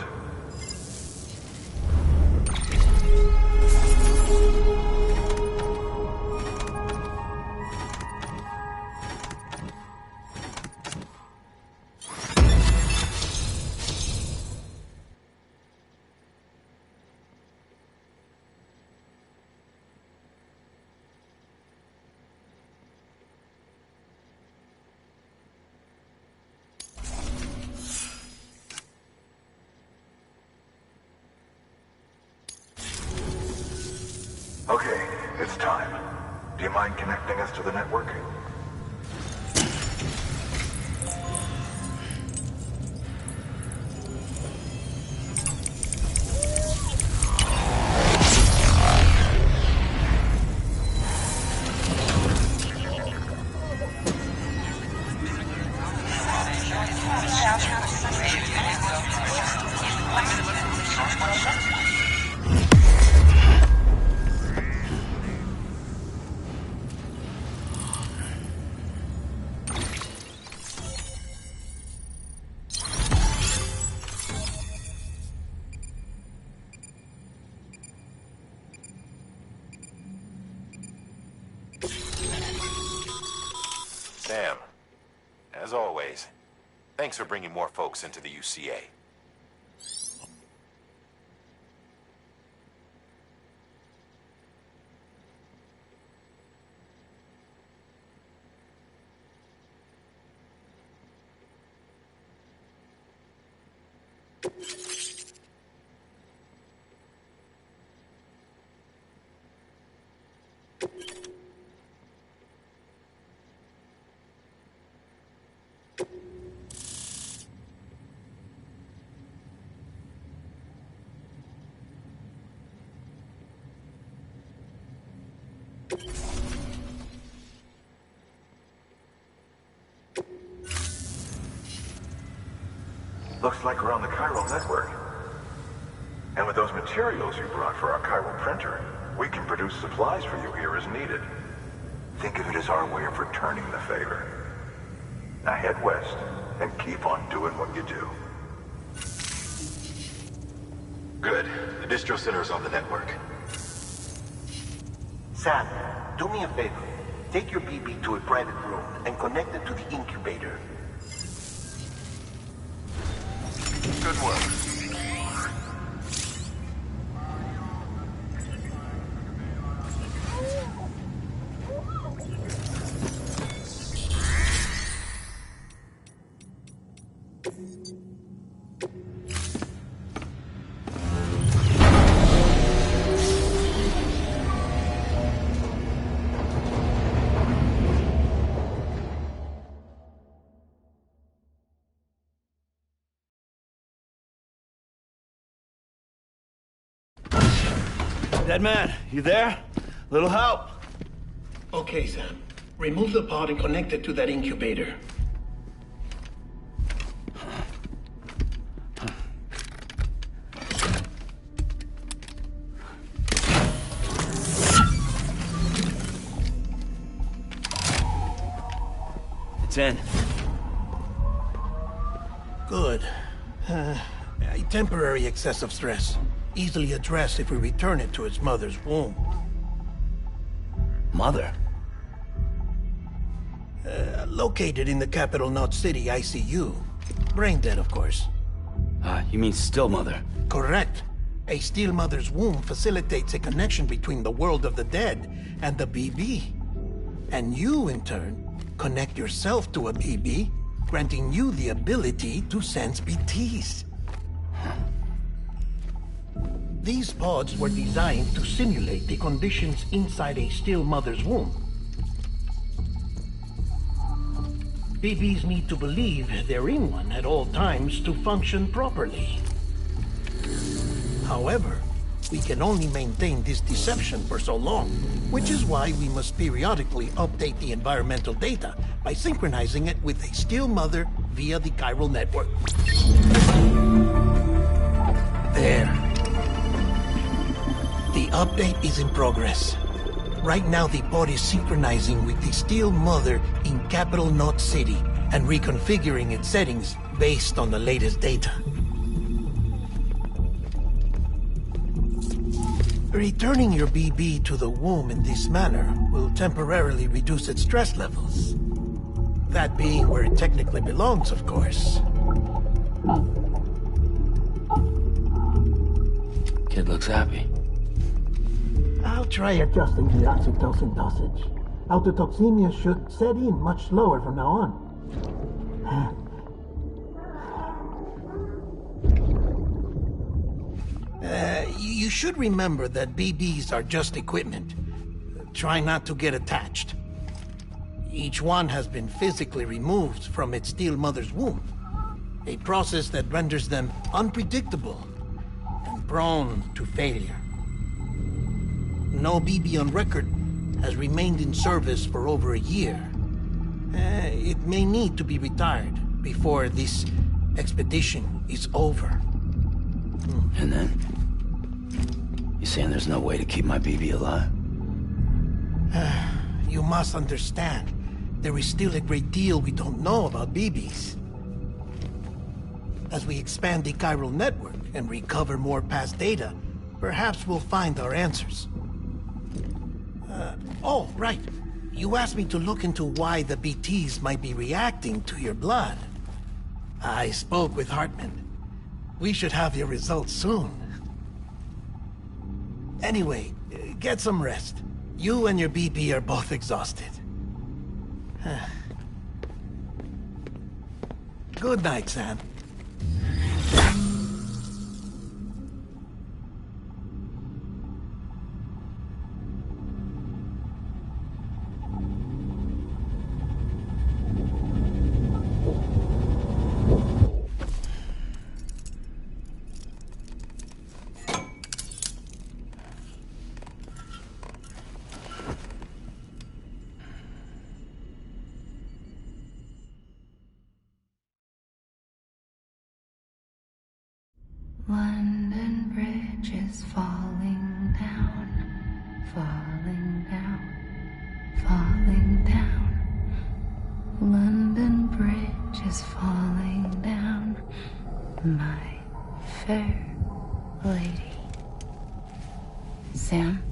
Okay, it's time. Do you mind connecting us to the network? Sam, as always. Thanks for bringing more folks into the UCA. Looks like we're on the chiral network. And with those materials you brought for our chiral printer, we can produce supplies for you here as needed. Think of it as our way of returning the favor. Now head west and keep on doing what you do. Good. The distro center is on the network. Sam, do me a favor. Take your BB to a private room and connect it to the incubator. Good work. Dead man, you there? Little help? Okay, Sam. Remove the pod and connect it to that incubator. It's in. Good. A temporary excessive stress. Easily addressed if we return it to its mother's womb. Mother? Located in the capital Knot City ICU. Brain dead, of course. You mean still mother? Correct. A still mother's womb facilitates a connection between the world of the dead and the BB. And you, in turn, connect yourself to a BB, granting you the ability to sense BTs. These pods were designed to simulate the conditions inside a still mother's womb. BBs need to believe they're in one at all times to function properly. However, we can only maintain this deception for so long, which is why we must periodically update the environmental data by synchronizing it with a still mother via the chiral network. There. The update is in progress. Right now, the pod is synchronizing with the still mother in capital Knot City and reconfiguring its settings based on the latest data. Returning your BB to the womb in this manner will temporarily reduce its stress levels. That being where it technically belongs, of course. Kid looks happy. I'll try adjusting the oxytocin dosage. Autotoxemia should set in much slower from now on. You should remember that BBs are just equipment. Try not to get attached. Each one has been physically removed from its still mother's womb. A process that renders them unpredictable and prone to failure. No BB on record has remained in service for over a year. It may need to be retired before this expedition is over. And then? You saying there's no way to keep my BB alive? You must understand, there is still a great deal we don't know about BBs. As we expand the chiral network and recover more past data, perhaps we'll find our answers. Oh, right. You asked me to look into why the BTs might be reacting to your blood. I spoke with Hartman. We should have your results soon. Anyway, get some rest. You and your BP are both exhausted. Good night, Sam. London Bridge is falling down, falling down, falling down. London Bridge is falling down, my fair lady. Sam?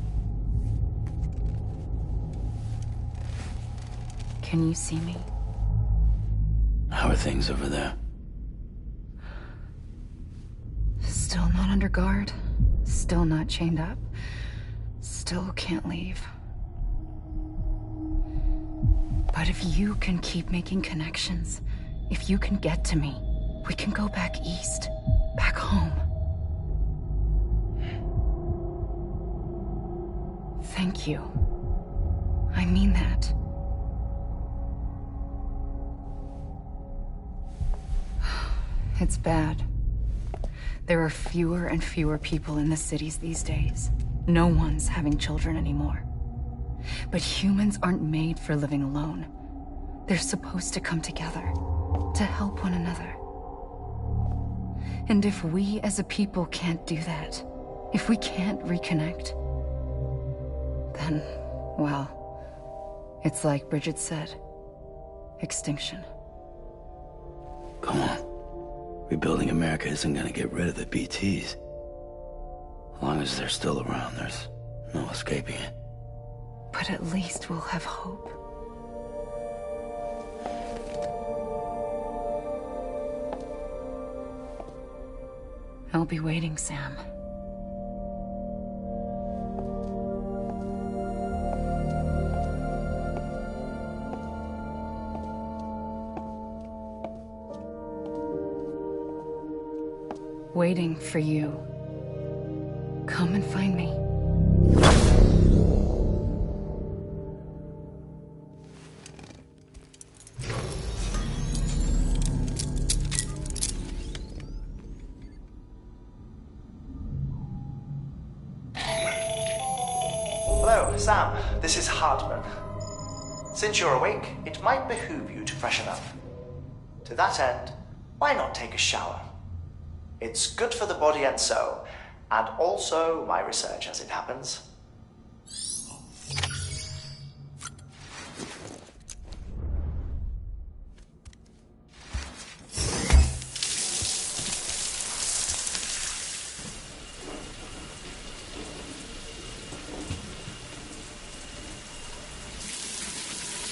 Can you see me? How are things over there? Still not under guard, still not chained up, still can't leave. But if you can keep making connections, if you can get to me, we can go back east, back home. Thank you. I mean that. It's bad. There are fewer and fewer people in the cities these days. No one's having children anymore. But humans aren't made for living alone. They're supposed to come together, to help one another. And if we as a people can't do that, if we can't reconnect, then, well, it's like Bridget said, extinction. Come on. Rebuilding America isn't gonna get rid of the BTs. As long as they're still around, there's no escaping it. But at least we'll have hope. I'll be waiting, Sam. Waiting for you. Come and find me. Hello, Sam. This is Hartman. Since you're awake, it might behoove you to freshen up. To that end, why not take a shower? It's good for the body and soul, and also my research as it happens.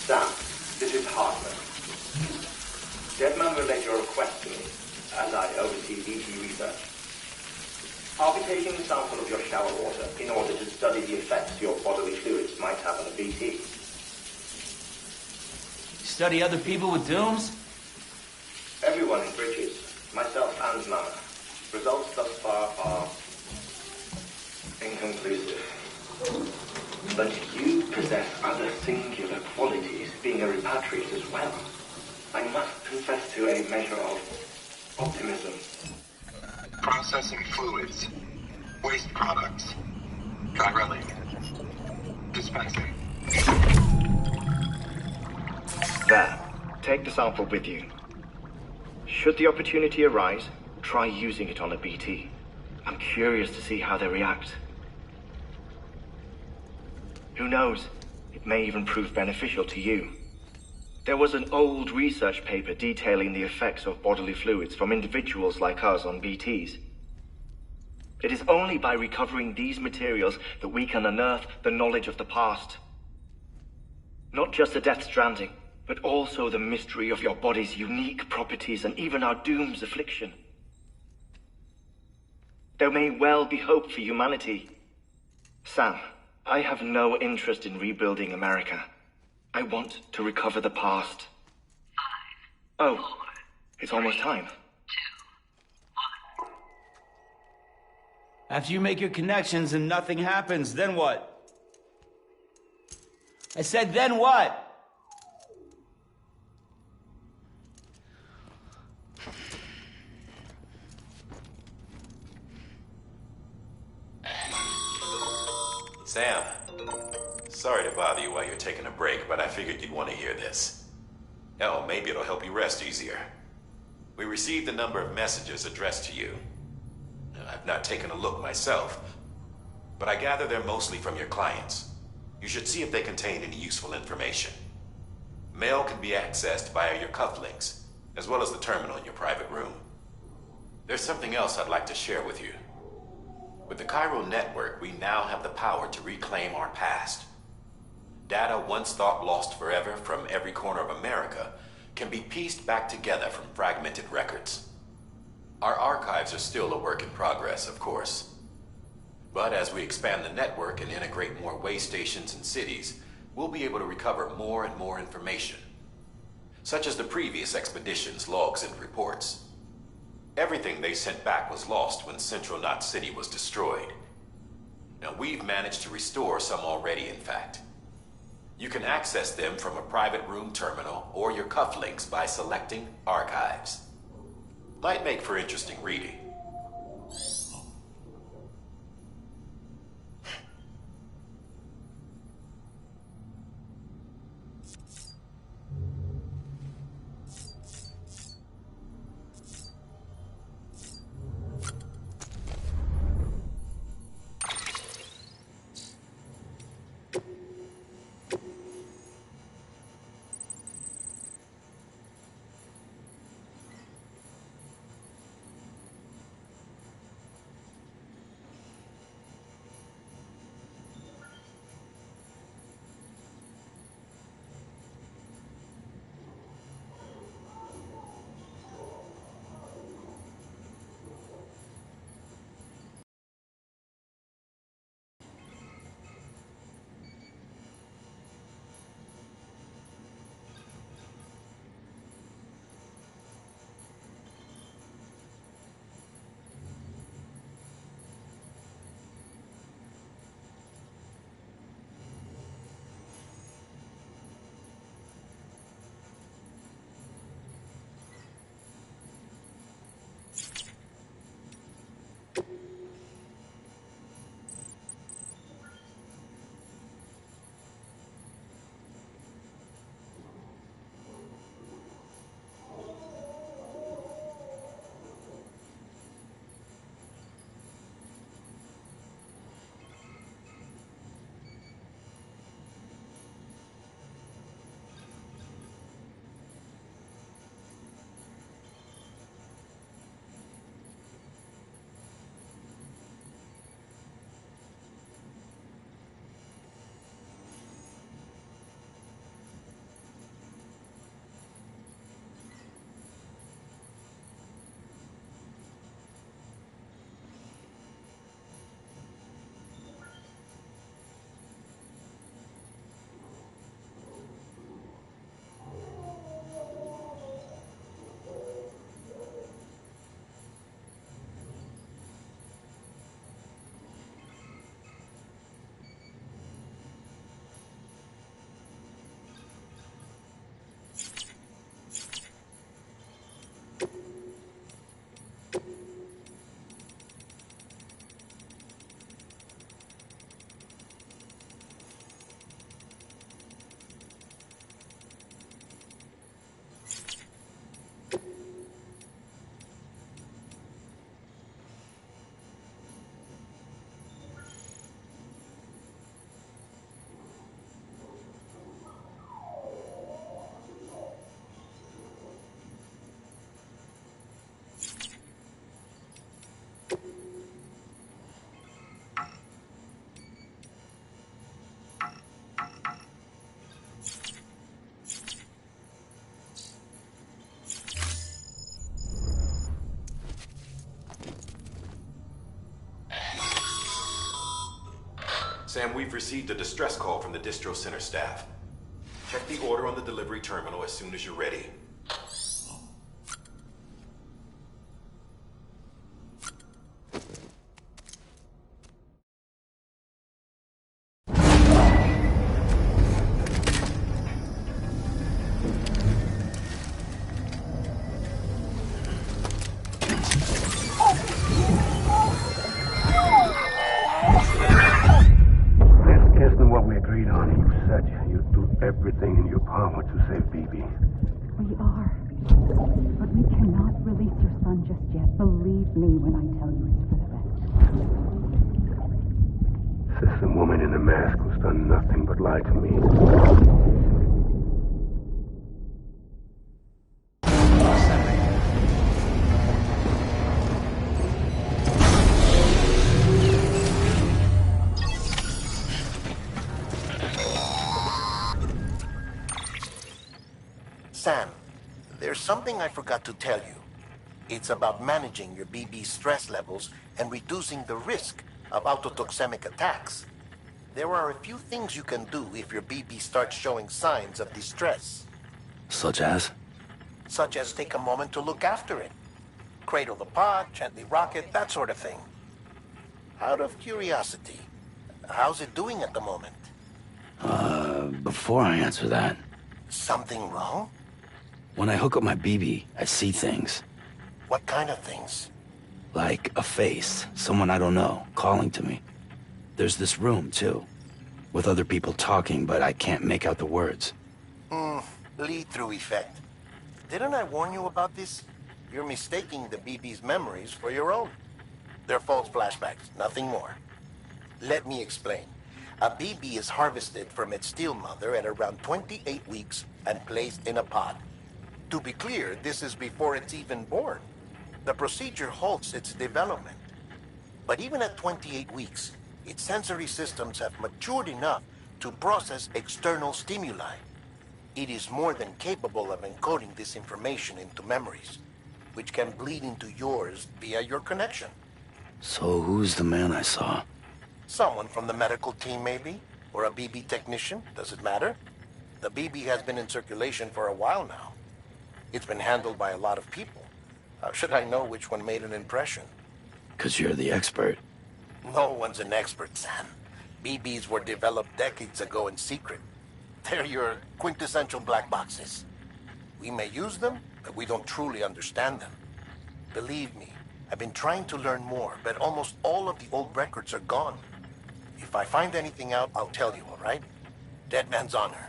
Sam, this is Hartman. Deadman relayed your request to me, as I oversee BT research. I'll be taking a sample of your shower water in order to study the effects your bodily fluids might have on a BT. Study other people with dooms? Everyone in Bridges, myself and Mama. Results thus far are inconclusive. But you possess other singular qualities, being a repatriate as well. I must confess to a measure of optimism. Processing fluids. Waste products. Drilling. Dispensing. There. Take the sample with you. Should the opportunity arise, try using it on a BT. I'm curious to see how they react. Who knows? It may even prove beneficial to you. There was an old research paper detailing the effects of bodily fluids from individuals like us on BTs. It is only by recovering these materials that we can unearth the knowledge of the past. Not just the Death Stranding, but also the mystery of your body's unique properties and even our doom's affliction. There may well be hope for humanity. Sam, I have no interest in rebuilding America. I want to recover the past. 5, 4, it's almost time. After you make your connections and nothing happens, then what? I said, then what? Sam, sorry to bother you while you're taking a break, but I figured you'd want to hear this. Hell, maybe it'll help you rest easier. We received a number of messages addressed to you. I've not taken a look myself, but I gather they're mostly from your clients. You should see if they contain any useful information. Mail can be accessed via your cufflinks, as well as the terminal in your private room. There's something else I'd like to share with you. With the Cairo network, we now have the power to reclaim our past. Data once thought lost forever from every corner of America can be pieced back together from fragmented records. Our archives are still a work in progress, of course. But as we expand the network and integrate more way stations and cities, we'll be able to recover more and more information, such as the previous expedition's logs and reports. Everything they sent back was lost when Central Knot City was destroyed. Now, we've managed to restore some already, in fact. You can access them from a private room terminal or your cufflinks by selecting Archives. Might make for interesting reading. Sam, we've received a distress call from the distro center staff. Check the order on the delivery terminal as soon as you're ready. Everything in your power to save BB. We are. But we cannot release your son just yet. Believe me when I tell you it's for the best. Sister woman in the mask who's done nothing but lie to me. Sam, there's something I forgot to tell you. It's about managing your BB stress levels and reducing the risk of autotoxemic attacks. There are a few things you can do if your BB starts showing signs of distress. Such as? Such as take a moment to look after it. Cradle the pod, gently rock it, that sort of thing. Out of curiosity, how's it doing at the moment? Before I answer that... Something wrong? When I hook up my BB, I see things. What kind of things? Like a face, someone I don't know, calling to me. There's this room, too, with other people talking, but I can't make out the words. Lead-through effect. Didn't I warn you about this? You're mistaking the BB's memories for your own. They're false flashbacks, nothing more. Let me explain. A BB is harvested from its steel mother at around 28 weeks and placed in a pod. To be clear, this is before it's even born. The procedure halts its development. But even at 28 weeks, its sensory systems have matured enough to process external stimuli. It is more than capable of encoding this information into memories, which can bleed into yours via your connection. So who's the man I saw? Someone from the medical team, maybe? Or a BB technician? Does it matter? The BB has been in circulation for a while now. It's been handled by a lot of people. How should I know which one made an impression? 'Cause you're the expert. No one's an expert, Sam. BBs were developed decades ago in secret. They're your quintessential black boxes. We may use them, but we don't truly understand them. Believe me, I've been trying to learn more, but almost all of the old records are gone. If I find anything out, I'll tell you, all right? Dead man's honor.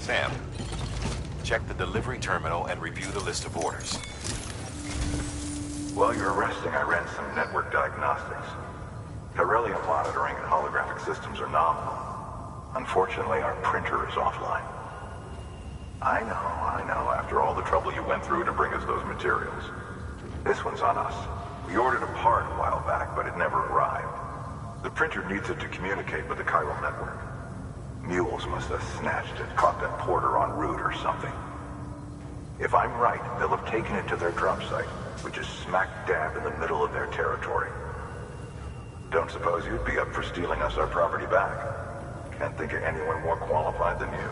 Sam, check the delivery terminal and review the list of orders. While you're resting, I ran some network diagnostics. Beryllium monitoring and holographic systems are nominal. Unfortunately, our printer is offline. I know, after all the trouble you went through to bring us those materials. This one's on us. We ordered a part a while back, but it never arrived. The printer needs it to communicate with the chiral network. Mules must have snatched it, caught that porter en route or something. If I'm right, they'll have taken it to their drop site, which is smack dab in the middle of their territory. Don't suppose you'd be up for stealing us our property back? Can't think of anyone more qualified than you.